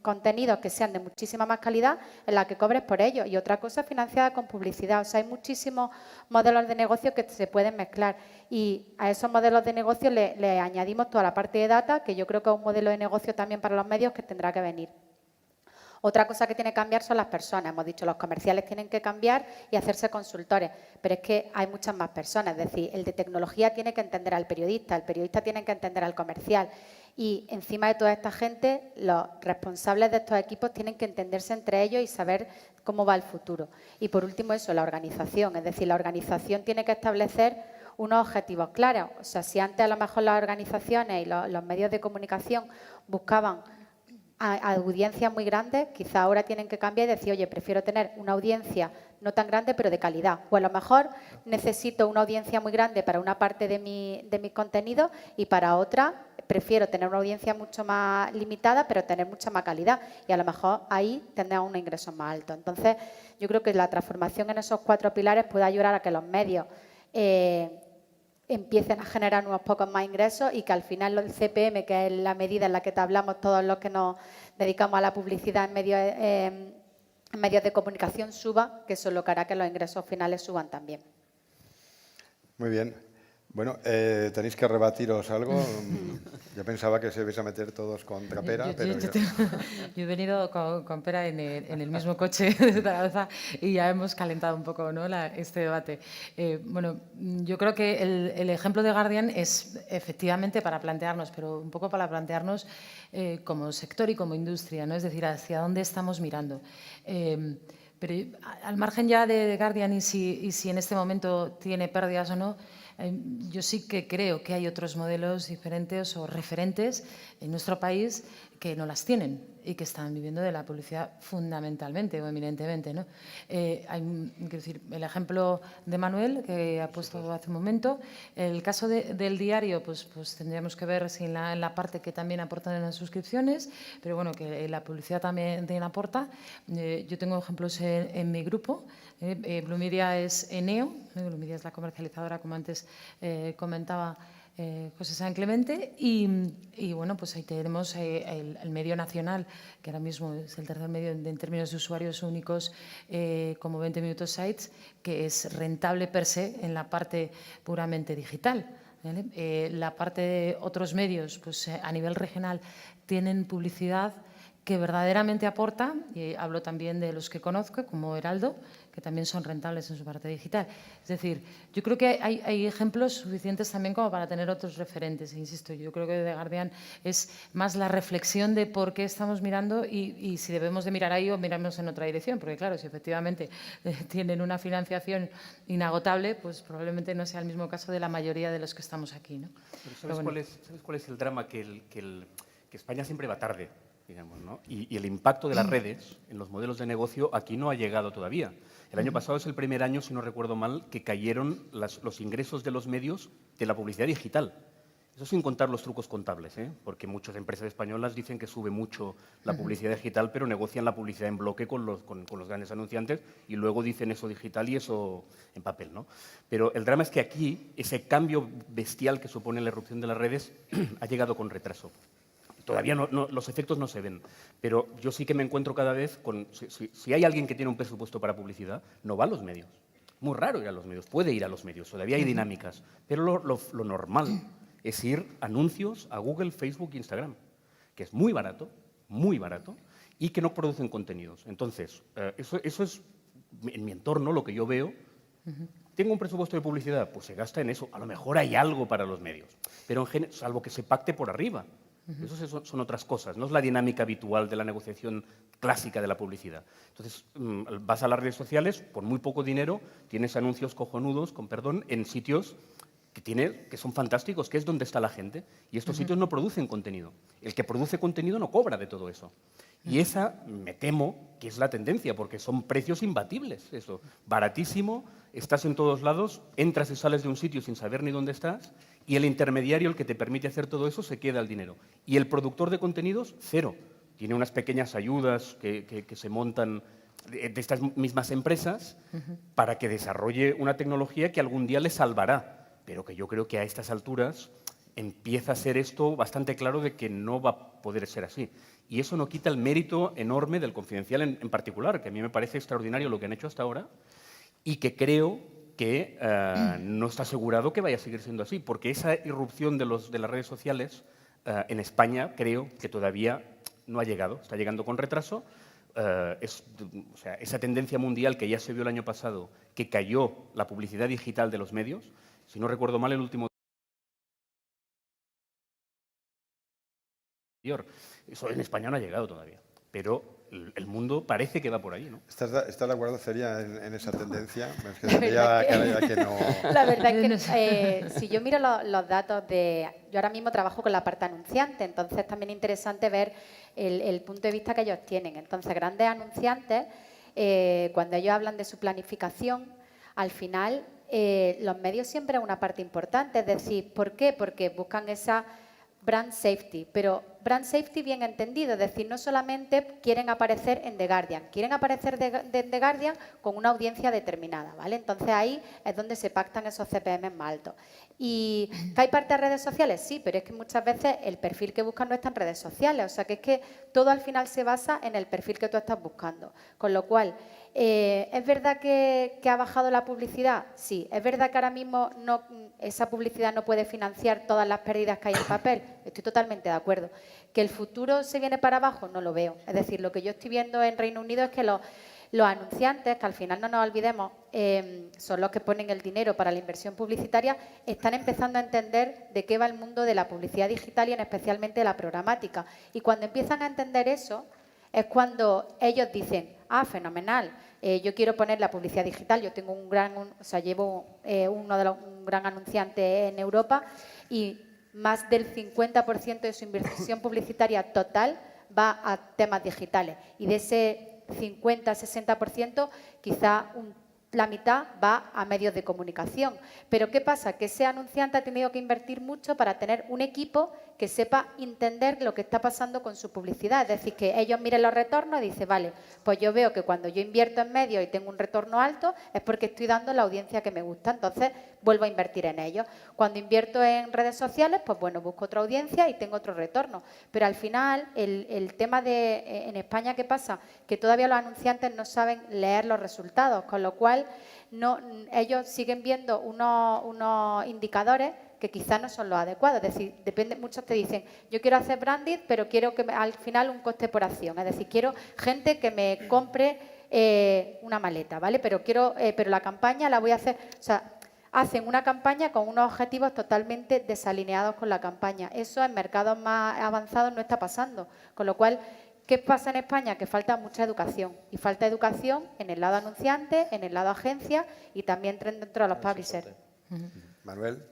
[SPEAKER 5] contenidos que sean de muchísima más calidad en la que cobres por ello. Y otra cosa financiada con publicidad. O sea, hay muchísimos modelos de negocio que se pueden mezclar. Y a esos modelos de negocio le añadimos toda la parte de data, que yo creo que es un modelo de negocio también para los medios que tendrá que venir. Otra cosa que tiene que cambiar son las personas. Hemos dicho, los comerciales tienen que cambiar y hacerse consultores, pero es que hay muchas más personas. Es decir, el de tecnología tiene que entender al periodista, el periodista tiene que entender al comercial. Y encima de toda esta gente, los responsables de estos equipos tienen que entenderse entre ellos y saber cómo va el futuro. Y por último eso, la organización. Es decir, la organización tiene que establecer unos objetivos claros. O sea, si antes a lo mejor las organizaciones y los medios de comunicación buscaban a audiencias muy grandes, quizá ahora tienen que cambiar y decir, oye, prefiero tener una audiencia no tan grande, pero de calidad. O a lo mejor necesito una audiencia muy grande para una parte de mis contenidos y para otra prefiero tener una audiencia mucho más limitada, pero tener mucha más calidad. Y a lo mejor ahí tendremos unos ingresos más altos. Entonces, yo creo que la transformación en esos 4 pilares puede ayudar a que los medios empiecen a generar unos pocos más ingresos y que al final el CPM, que es la medida en la que te hablamos todos los que nos dedicamos a la publicidad en medios de comunicación, suba, que eso es lo que hará que los ingresos finales suban también.
[SPEAKER 1] Muy bien. Bueno, ¿tenéis que rebatiros algo? Yo pensaba que se ibais a meter todos contra Pera, pero...
[SPEAKER 2] Yo he venido con Pera en el mismo coche de Zaragoza y ya hemos calentado un poco, ¿no?, este debate. Bueno, yo creo que el ejemplo de Guardian es efectivamente para plantearnos, pero un poco para plantearnos como sector y como industria, ¿no? Es decir, hacia dónde estamos mirando. Pero al margen ya de Guardian y si en este momento tiene pérdidas o no, yo sí que creo que hay otros modelos diferentes o referentes en nuestro país que no las tienen y que están viviendo de la publicidad fundamentalmente o eminentemente, ¿no? Quiero decir, el ejemplo de Manuel, que ha puesto hace un momento, el caso del diario, pues tendríamos que ver si en la parte que también aportan en las suscripciones, pero bueno, que la publicidad también aporta. Yo tengo ejemplos en mi grupo. Blue Media es Eneo, Blue Media es la comercializadora, como antes comentaba José San Clemente, y bueno, pues ahí tenemos el medio nacional, que ahora mismo es el tercer medio en términos de usuarios únicos, como 20 Minutos Sites, que es rentable per se en la parte puramente digital, ¿vale? La parte de otros medios, pues a nivel regional, tienen publicidad que verdaderamente aporta, y hablo también de los que conozco, como Heraldo, que también son rentables en su parte digital. Es decir, yo creo que hay ejemplos suficientes también como para tener otros referentes. Insisto, yo creo que de Guardian es más la reflexión de por qué estamos mirando y si debemos de mirar ahí o miramos en otra dirección, porque claro, si efectivamente tienen una financiación inagotable, pues probablemente no sea el mismo caso de la mayoría de los que estamos aquí, ¿no?
[SPEAKER 4] Pero ¿sabes cuál es el drama? Que España siempre va tarde, digamos, ¿no? Y el impacto de las redes en los modelos de negocio aquí no ha llegado todavía. El año pasado es el primer año, si no recuerdo mal, que cayeron los ingresos de los medios de la publicidad digital. Eso sin contar los trucos contables, porque muchas empresas españolas dicen que sube mucho la publicidad digital, pero negocian la publicidad en bloque con los grandes anunciantes y luego dicen eso digital y eso en papel, ¿no? Pero el drama es que aquí ese cambio bestial que supone la irrupción de las redes ha llegado con retraso. Todavía los efectos no se ven, pero yo sí que me encuentro cada vez con... Si hay alguien que tiene un presupuesto para publicidad, no va a los medios. Muy raro ir a los medios, puede ir a los medios, todavía hay dinámicas, pero lo normal es ir a anuncios a Google, Facebook e Instagram, que es muy barato, y que no producen contenidos. Entonces, eso es en mi entorno lo que yo veo. ¿Tengo un presupuesto de publicidad? Pues se gasta en eso. A lo mejor hay algo para los medios, pero salvo que se pacte por arriba. Eso son otras cosas, no es la dinámica habitual de la negociación clásica de la publicidad. Entonces, vas a las redes sociales, por muy poco dinero, tienes anuncios cojonudos, con perdón, en sitios que son fantásticos, que es donde está la gente. Y estos sitios no producen contenido. El que produce contenido no cobra de todo eso. Y esa, me temo, que es la tendencia, porque son precios imbatibles. Eso, baratísimo, estás en todos lados, entras y sales de un sitio sin saber ni dónde estás, y el intermediario, el que te permite hacer todo eso, se queda el dinero. Y el productor de contenidos, cero. Tiene unas pequeñas ayudas que se montan de estas mismas empresas para que desarrolle una tecnología que algún día le salvará, pero que yo creo que a estas alturas empieza a ser esto bastante claro de que no va a poder ser así. Y eso no quita el mérito enorme del Confidencial en particular, que a mí me parece extraordinario lo que han hecho hasta ahora y que creo que no está asegurado que vaya a seguir siendo así, porque esa irrupción de las redes sociales en España creo que todavía no ha llegado, está llegando con retraso. O sea, esa tendencia mundial que ya se vio el año pasado, que cayó la publicidad digital de los medios, si no recuerdo mal, el último eso en España no ha llegado todavía, pero el mundo parece que va por ahí, ¿no?
[SPEAKER 1] ¿Estás de acuerdo, Celia, en esa tendencia? Es que
[SPEAKER 5] La verdad
[SPEAKER 1] Celia que no...
[SPEAKER 5] La verdad es que si yo miro los datos de... Yo ahora mismo trabajo con la parte anunciante, entonces también es interesante ver el punto de vista que ellos tienen. Entonces, grandes anunciantes, cuando ellos hablan de su planificación, al final los medios siempre es una parte importante. Es decir, ¿por qué? Porque buscan esa brand safety, pero brand safety bien entendido, es decir, no solamente quieren aparecer en The Guardian, quieren aparecer en The Guardian con una audiencia determinada, ¿vale? Entonces ahí es donde se pactan esos CPM más altos. ¿Y que hay parte de redes sociales? Sí, pero es que muchas veces el perfil que buscan no está en redes sociales, o sea que es que todo al final se basa en el perfil que tú estás buscando, con lo cual... ¿Es verdad que ha bajado la publicidad? Sí. ¿Es verdad que ahora mismo esa publicidad no puede financiar todas las pérdidas que hay en papel? Estoy totalmente de acuerdo. ¿Que el futuro se viene para abajo? No lo veo. Es decir, lo que yo estoy viendo en Reino Unido es que los anunciantes, que al final no nos olvidemos, son los que ponen el dinero para la inversión publicitaria, están empezando a entender de qué va el mundo de la publicidad digital y especialmente de la programática. Y cuando empiezan a entender eso, es cuando ellos dicen, fenomenal, yo quiero poner la publicidad digital, yo tengo llevo un gran anunciante en Europa y más del 50% de su inversión publicitaria total va a temas digitales y de ese 50-60% quizá la mitad va a medios de comunicación. Pero ¿qué pasa? Que ese anunciante ha tenido que invertir mucho para tener un equipo que sepa entender lo que está pasando con su publicidad. Es decir, que ellos miren los retornos y dicen, vale, pues yo veo que cuando yo invierto en medios y tengo un retorno alto es porque estoy dando la audiencia que me gusta, entonces vuelvo a invertir en ellos. Cuando invierto en redes sociales, pues bueno, busco otra audiencia y tengo otro retorno. Pero al final, el tema en España, ¿qué pasa? Que todavía los anunciantes no saben leer los resultados, con lo cual ellos siguen viendo unos indicadores que quizás no son los adecuados. Es decir, muchos te dicen, yo quiero hacer branding, pero quiero que al final un coste por acción. Es decir, quiero gente que me compre una maleta, ¿vale? Pero la campaña la voy a hacer... O sea, hacen una campaña con unos objetivos totalmente desalineados con la campaña. Eso en mercados más avanzados no está pasando. Con lo cual, ¿qué pasa en España? Que falta mucha educación. Y falta educación en el lado anunciante, en el lado agencia y también dentro de los publishers.
[SPEAKER 1] Manuel.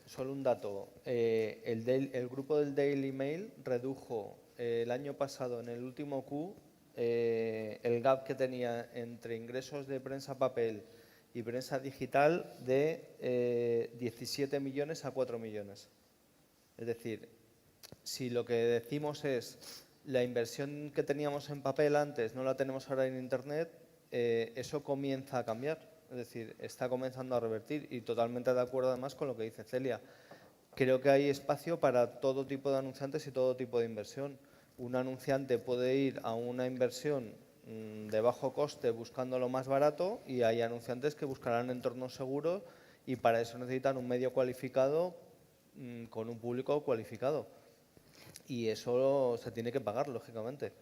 [SPEAKER 3] Solo un dato. El grupo del Daily Mail redujo el año pasado, en el último Q, el gap que tenía entre ingresos de prensa papel y prensa digital de 17 millones a 4 millones. Es decir, si lo que decimos es la inversión que teníamos en papel antes no la tenemos ahora en Internet, eso comienza a cambiar. Es decir, está comenzando a revertir y totalmente de acuerdo además con lo que dice Celia. Creo que hay espacio para todo tipo de anunciantes y todo tipo de inversión. Un anunciante puede ir a una inversión de bajo coste buscando lo más barato y hay anunciantes que buscarán entornos seguros y para eso necesitan un medio cualificado con un público cualificado. Y eso se tiene que pagar, lógicamente.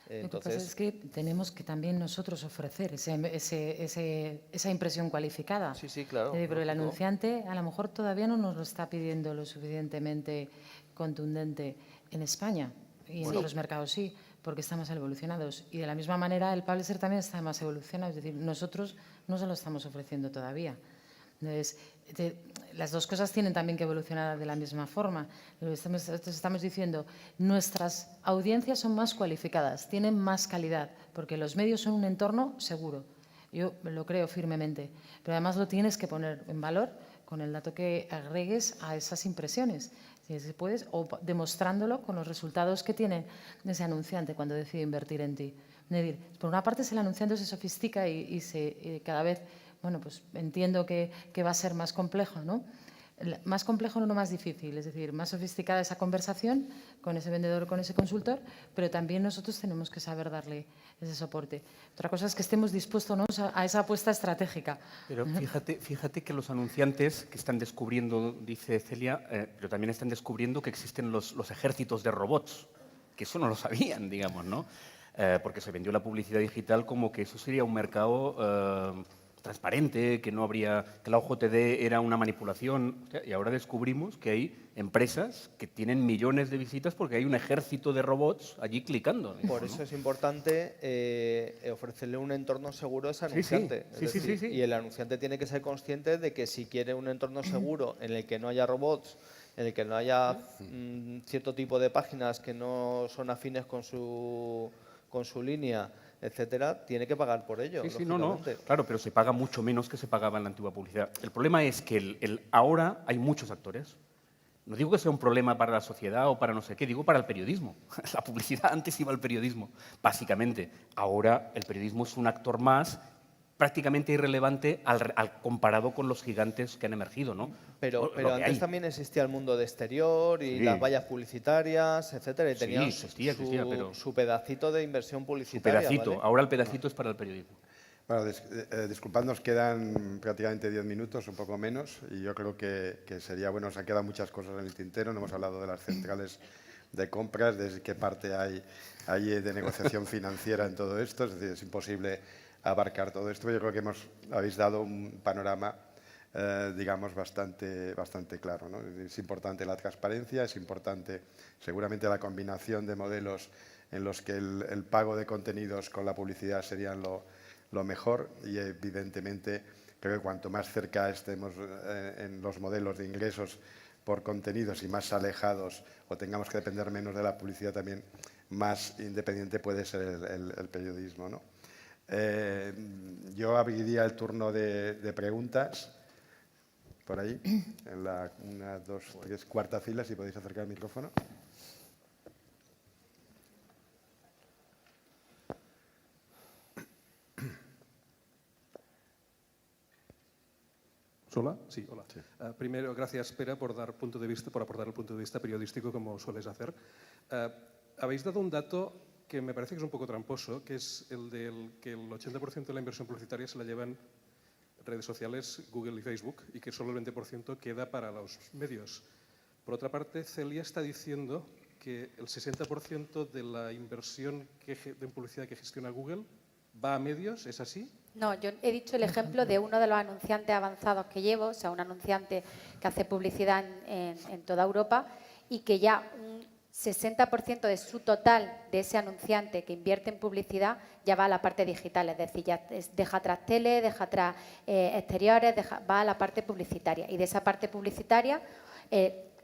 [SPEAKER 2] Entonces, lo que pasa es que tenemos que también nosotros ofrecer esa impresión cualificada.
[SPEAKER 3] Sí, sí, claro.
[SPEAKER 2] Pero el anunciante a lo mejor todavía no nos lo está pidiendo lo suficientemente contundente en España y en otros mercados sí, porque estamos evolucionados. Y de la misma manera el publisher también está más evolucionado, es decir, nosotros no se lo estamos ofreciendo todavía. Entonces, las dos cosas tienen también que evolucionar de la misma forma. Estamos diciendo, nuestras audiencias son más cualificadas, tienen más calidad, porque los medios son un entorno seguro. Yo lo creo firmemente, pero además lo tienes que poner en valor con el dato que agregues a esas impresiones, si puedes, o demostrándolo con los resultados que tiene ese anunciante cuando decide invertir en ti. Es decir, por una parte, el anunciante se sofistica y cada vez... Bueno, pues entiendo que va a ser más complejo, ¿no? más complejo, no más difícil, es decir, más sofisticada esa conversación con ese vendedor, con ese consultor, pero también nosotros tenemos que saber darle ese soporte. Otra cosa es que estemos dispuestos, ¿no?, a esa apuesta estratégica.
[SPEAKER 4] Pero fíjate que los anunciantes que están descubriendo, dice Celia, pero también están descubriendo que existen los ejércitos de robots, que eso no lo sabían, digamos, ¿no? Porque se vendió la publicidad digital como que eso sería un mercado transparente, que no habría, que la OJT era una manipulación, y ahora descubrimos que hay empresas que tienen millones de visitas porque hay un ejército de robots allí clicando.
[SPEAKER 3] Por eso es importante ofrecerle un entorno seguro a ese anunciante.
[SPEAKER 4] Sí.
[SPEAKER 3] Y el anunciante tiene que ser consciente de que si quiere un entorno seguro en el que no haya robots, en el que no haya cierto tipo de páginas que no son afines con su línea, etcétera, tiene que pagar por ello.
[SPEAKER 4] Sí, no, claro, pero se paga mucho menos que se pagaba en la antigua publicidad. El problema es que ahora hay muchos actores. No digo que sea un problema para la sociedad o para no sé qué, digo para el periodismo. La publicidad antes iba al periodismo, básicamente. Ahora el periodismo es un actor más prácticamente irrelevante comparado con los gigantes que han emergido, ¿no?
[SPEAKER 3] Pero antes también existía el mundo de exterior y las vallas publicitarias, etcétera, y tenían
[SPEAKER 4] existía, pero
[SPEAKER 3] su pedacito de inversión publicitaria.
[SPEAKER 4] Su pedacito,
[SPEAKER 3] ¿vale?
[SPEAKER 4] Ahora el pedacito es para el periodismo.
[SPEAKER 1] Bueno, disculpad, nos quedan prácticamente 10 minutos, un poco menos, y yo creo que sería bueno, se han quedado muchas cosas en el tintero, no hemos hablado de las centrales de compras, de qué parte hay de negociación financiera en todo esto, es decir, es imposible abarcar todo esto, pero yo creo que habéis dado un panorama, digamos, bastante claro, ¿no? Es importante la transparencia, es importante seguramente la combinación de modelos en los que el pago de contenidos con la publicidad serían lo mejor y evidentemente creo que cuanto más cerca estemos en los modelos de ingresos por contenidos y más alejados o tengamos que depender menos de la publicidad también, más independiente puede ser el periodismo, ¿no? Yo abriría el turno de preguntas por ahí, en la 1, 2, 3, cuarta fila, si podéis acercar el micrófono.
[SPEAKER 6] ¿Hola? Sí, hola. Sí. Primero, gracias, Pere, por aportar el punto de vista periodístico como sueles hacer. Habéis dado un dato que me parece que es un poco tramposo, que es el del que el 80% de la inversión publicitaria se la llevan redes sociales, Google y Facebook, y que solo el 20% queda para los medios. Por otra parte, Celia está diciendo que el 60% de la inversión de publicidad que gestiona Google va a medios, ¿es así?
[SPEAKER 5] No, yo he dicho el ejemplo de uno de los anunciantes avanzados que llevo, o sea, un anunciante que hace publicidad en toda Europa y que ya un 60% de su total de ese anunciante que invierte en publicidad ya va a la parte digital, es decir, ya deja atrás tele, deja atrás exteriores, va a la parte publicitaria. Y de esa parte publicitaria,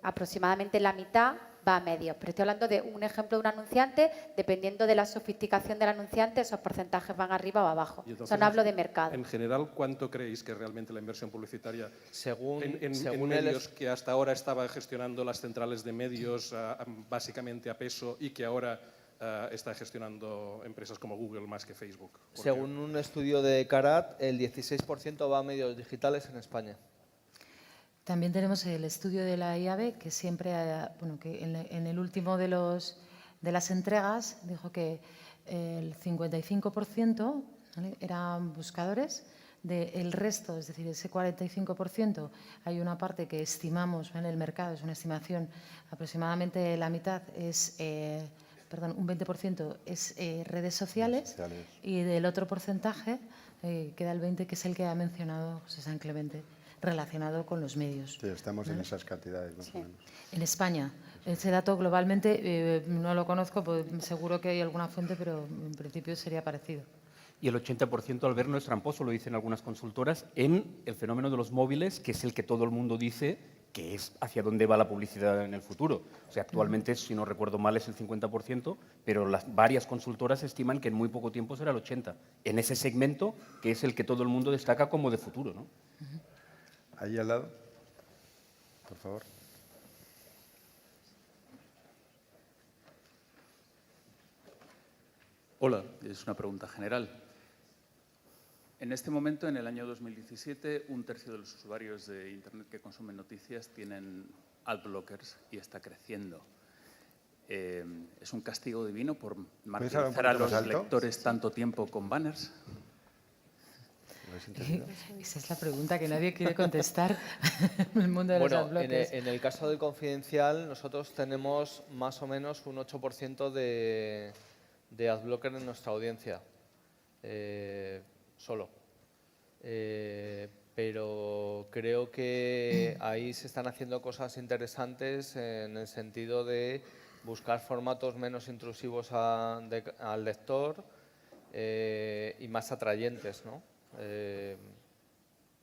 [SPEAKER 5] aproximadamente la mitad va a medios. Pero estoy hablando de un ejemplo de un anunciante, dependiendo de la sofisticación del anunciante, esos porcentajes van arriba o abajo. Entonces, o sea, no hablo de mercado.
[SPEAKER 6] En general, ¿cuánto creéis que realmente la inversión publicitaria
[SPEAKER 3] según
[SPEAKER 6] medios que hasta ahora estaba gestionando las centrales de medios básicamente a peso y que ahora está gestionando empresas como Google más que Facebook?
[SPEAKER 3] Según un estudio de Carat, el 16% va a medios digitales en España.
[SPEAKER 2] También tenemos el estudio de la IAB, que siempre, que en el último de las entregas dijo que el 55%, ¿vale?, eran buscadores. Del resto, es decir, ese 45%, hay una parte que estimamos, ¿vale?, el mercado, es una estimación, aproximadamente la mitad es, un 20% es redes sociales, y del otro porcentaje queda el 20%, que es el que ha mencionado José San Clemente, relacionado con los medios.
[SPEAKER 1] Sí, estamos en esas cantidades, más o menos.
[SPEAKER 2] En España. Ese dato globalmente no lo conozco, pues seguro que hay alguna fuente, pero en principio sería parecido.
[SPEAKER 4] Y el 80%, al ver, no es tramposo, lo dicen algunas consultoras, en el fenómeno de los móviles, que es el que todo el mundo dice que es hacia dónde va la publicidad en el futuro. O sea, actualmente, si no recuerdo mal, es el 50%, pero varias consultoras estiman que en muy poco tiempo será el 80%. En ese segmento, que es el que todo el mundo destaca como de futuro, ¿no?
[SPEAKER 1] Ahí al lado, por favor.
[SPEAKER 7] Hola, es una pregunta general. En este momento, en el año 2017, 1/3 de los usuarios de Internet que consumen noticias tienen adblockers y está creciendo. ¿Es un castigo divino por martirizar a los lectores tanto tiempo con banners?
[SPEAKER 2] Esa es la pregunta que nadie quiere contestar en el mundo de los adblockers.
[SPEAKER 3] En el caso del Confidencial, nosotros tenemos más o menos un 8% de adblocker en nuestra audiencia. Solo. Pero creo que ahí se están haciendo cosas interesantes en el sentido de buscar formatos menos intrusivos al lector y más atrayentes, ¿no?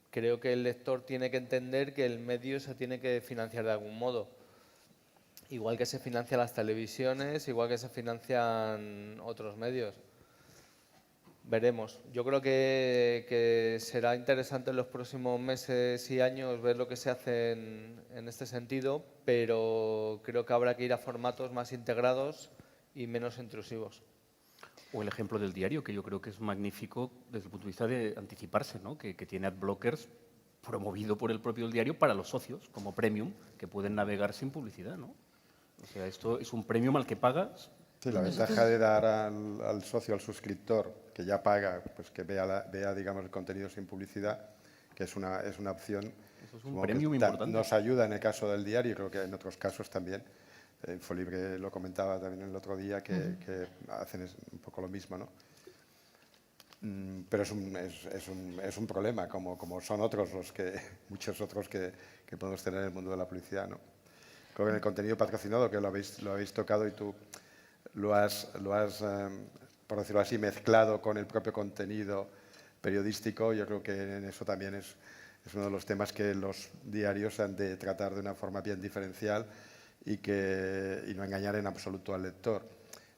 [SPEAKER 3] Creo que el lector tiene que entender que el medio se tiene que financiar de algún modo. Igual que se financian las televisiones, igual que se financian otros medios. Veremos. Yo creo que será interesante en los próximos meses y años ver lo que se hace en este sentido, pero creo que habrá que ir a formatos más integrados y menos intrusivos.
[SPEAKER 4] O el ejemplo del diario, que yo creo que es magnífico desde el punto de vista de anticiparse, ¿no? Que tiene adblockers promovido por el propio diario para los socios, como premium, que pueden navegar sin publicidad, ¿no? O sea, esto es un premium al que pagas.
[SPEAKER 1] Sí, la ventaja de dar al socio, al suscriptor, que ya paga, pues que vea digamos, el contenido sin publicidad, que es una opción.
[SPEAKER 4] Eso es un premium importante.
[SPEAKER 1] Nos ayuda en el caso del diario y creo que en otros casos también. Infolibre lo comentaba también el otro día, que hacen un poco lo mismo, ¿no? Pero es un problema, como son otros muchos otros que podemos tener en el mundo de la publicidad, ¿no? Creo que en el contenido patrocinado, que lo habéis tocado y tú lo has, por decirlo así, mezclado con el propio contenido periodístico, yo creo que en eso también es uno de los temas que los diarios han de tratar de una forma bien diferencial y no engañar en absoluto al lector.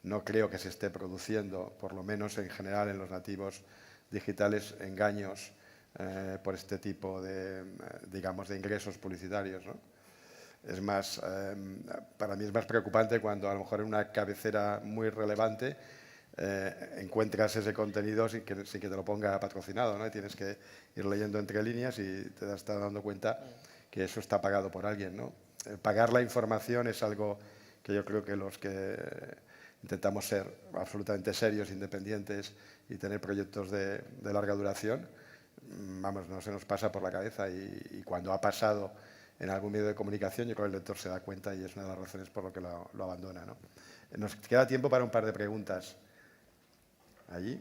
[SPEAKER 1] No creo que se esté produciendo, por lo menos en general en los nativos digitales, engaños por este tipo de ingresos publicitarios, ¿no? Es más, para mí es más preocupante cuando a lo mejor en una cabecera muy relevante encuentras ese contenido sin que te lo ponga patrocinado, ¿no? Y tienes que ir leyendo entre líneas y te estás dando cuenta que eso está pagado por alguien, ¿no? Pagar la información es algo que yo creo que los que intentamos ser absolutamente serios, independientes y tener proyectos de larga duración, vamos, no se nos pasa por la cabeza y cuando ha pasado en algún medio de comunicación, yo creo que el lector se da cuenta y es una de las razones por lo que lo abandona, ¿no? Nos queda tiempo para un par de preguntas. Allí.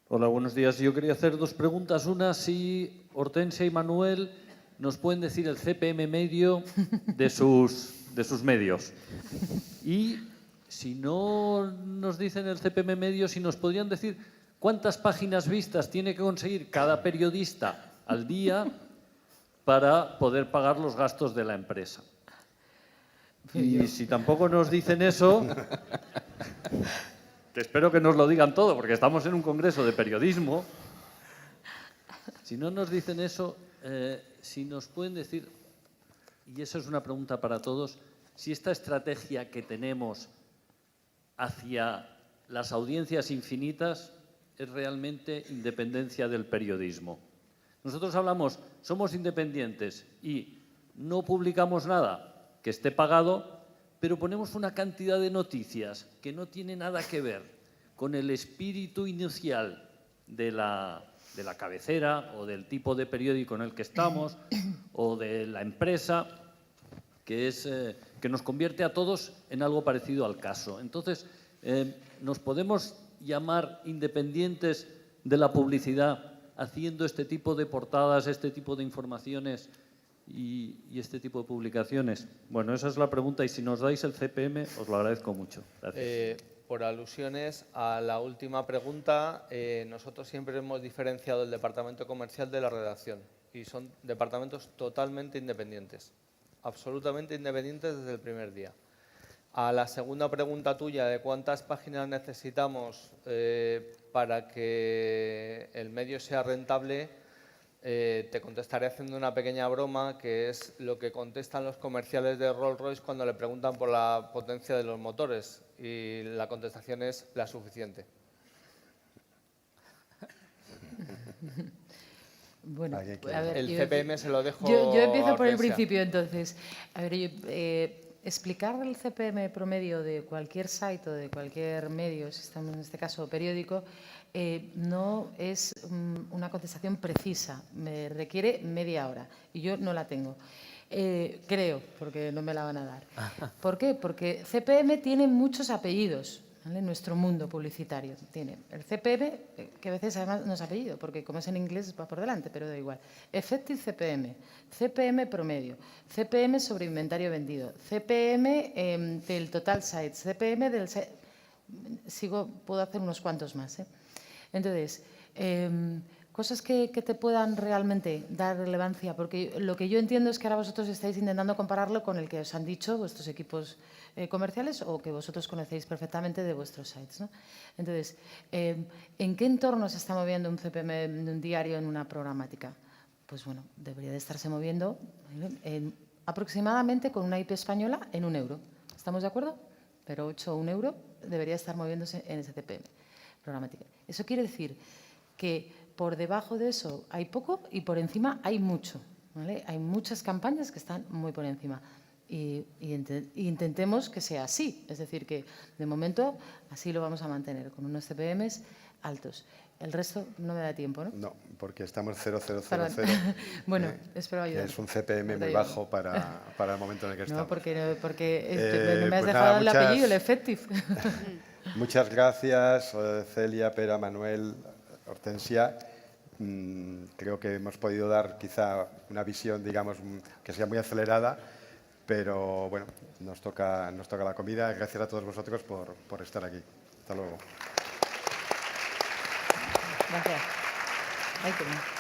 [SPEAKER 8] Hola, buenos días. Yo quería hacer dos preguntas. Una, si Hortensia y Manuel nos pueden decir el CPM medio de sus medios. Y si no nos dicen el CPM medio, si nos podrían decir cuántas páginas vistas tiene que conseguir cada periodista al día para poder pagar los gastos de la empresa. Y si tampoco nos dicen eso, que espero que nos lo digan todo, porque estamos en un congreso de periodismo, si no nos dicen eso, si nos pueden decir, y eso es una pregunta para todos, si esta estrategia que tenemos hacia las audiencias infinitas es realmente independencia del periodismo. Nosotros hablamos, somos independientes y no publicamos nada que esté pagado, pero ponemos una cantidad de noticias que no tiene nada que ver con el espíritu inicial de la cabecera o del tipo de periódico en el que estamos o de la empresa, que nos convierte a todos en algo parecido al caso. Entonces, nos podemos llamar independientes de la publicidad haciendo este tipo de portadas, este tipo de informaciones y este tipo de publicaciones. Bueno, esa es la pregunta y si nos dais el CPM os lo agradezco mucho. Gracias.
[SPEAKER 3] Por alusiones a la última pregunta, nosotros siempre hemos diferenciado el departamento comercial de la redacción y son departamentos totalmente independientes, absolutamente independientes desde el primer día. A la segunda pregunta tuya de cuántas páginas necesitamos para que el medio sea rentable, te contestaré haciendo una pequeña broma, que es lo que contestan los comerciales de Rolls-Royce cuando le preguntan por la potencia de los motores. Y la contestación es la suficiente.
[SPEAKER 2] Bueno,
[SPEAKER 1] Alguien quiere-
[SPEAKER 2] a ver,
[SPEAKER 3] El
[SPEAKER 2] yo-
[SPEAKER 3] CPM se lo dejo
[SPEAKER 2] Yo empiezo
[SPEAKER 3] a
[SPEAKER 2] por el
[SPEAKER 3] Hortensia.
[SPEAKER 2] principio, entonces. A ver, explicar el CPM promedio de cualquier site o de cualquier medio, si estamos en este caso periódico, no es una contestación precisa, me requiere media hora y yo no la tengo. Creo, porque no me la van a dar. ¿Por qué? Porque CPM tiene muchos apellidos, ¿vale? En nuestro mundo publicitario tiene el CPM, que a veces además no es apellido, porque como es en inglés va por delante, pero da igual. Effective CPM, CPM promedio, CPM sobre inventario vendido, CPM del total sites, CPM del... puedo hacer unos cuantos más, ¿eh? Entonces, cosas que te puedan realmente dar relevancia, porque lo que yo entiendo es que ahora vosotros estáis intentando compararlo con el que os han dicho vuestros equipos comerciales o que vosotros conocéis perfectamente de vuestros sites, ¿no? Entonces, ¿en qué entorno se está moviendo un CPM de un diario en una programática? Pues bueno, debería de estarse moviendo aproximadamente con una IP española en €1. ¿Estamos de acuerdo? Pero 8 o €1 debería estar moviéndose en ese CPM programática. Eso quiere decir que por debajo de eso hay poco y por encima hay mucho, ¿vale? Hay muchas campañas que están muy por encima y intentemos que sea así. Es decir, que de momento así lo vamos a mantener, con unos CPMs altos. El resto no me da tiempo, ¿no?
[SPEAKER 1] No, porque estamos 0,000.
[SPEAKER 2] Perdón. Bueno, espero
[SPEAKER 1] que
[SPEAKER 2] ayudar.
[SPEAKER 1] es un CPM muy bajo para el momento en el que estamos.
[SPEAKER 2] No, porque no me has
[SPEAKER 1] Pues
[SPEAKER 2] dejado
[SPEAKER 1] nada,
[SPEAKER 2] el
[SPEAKER 1] muchas-
[SPEAKER 2] apellido, el effective.
[SPEAKER 1] Muchas gracias, Celia, Pera, Manuel, Hortensia. Creo que hemos podido dar quizá una visión, digamos, que sea muy acelerada, pero bueno, nos toca la comida. Gracias a todos vosotros por estar aquí. Hasta luego.
[SPEAKER 2] Gracias. Ahí tenemos.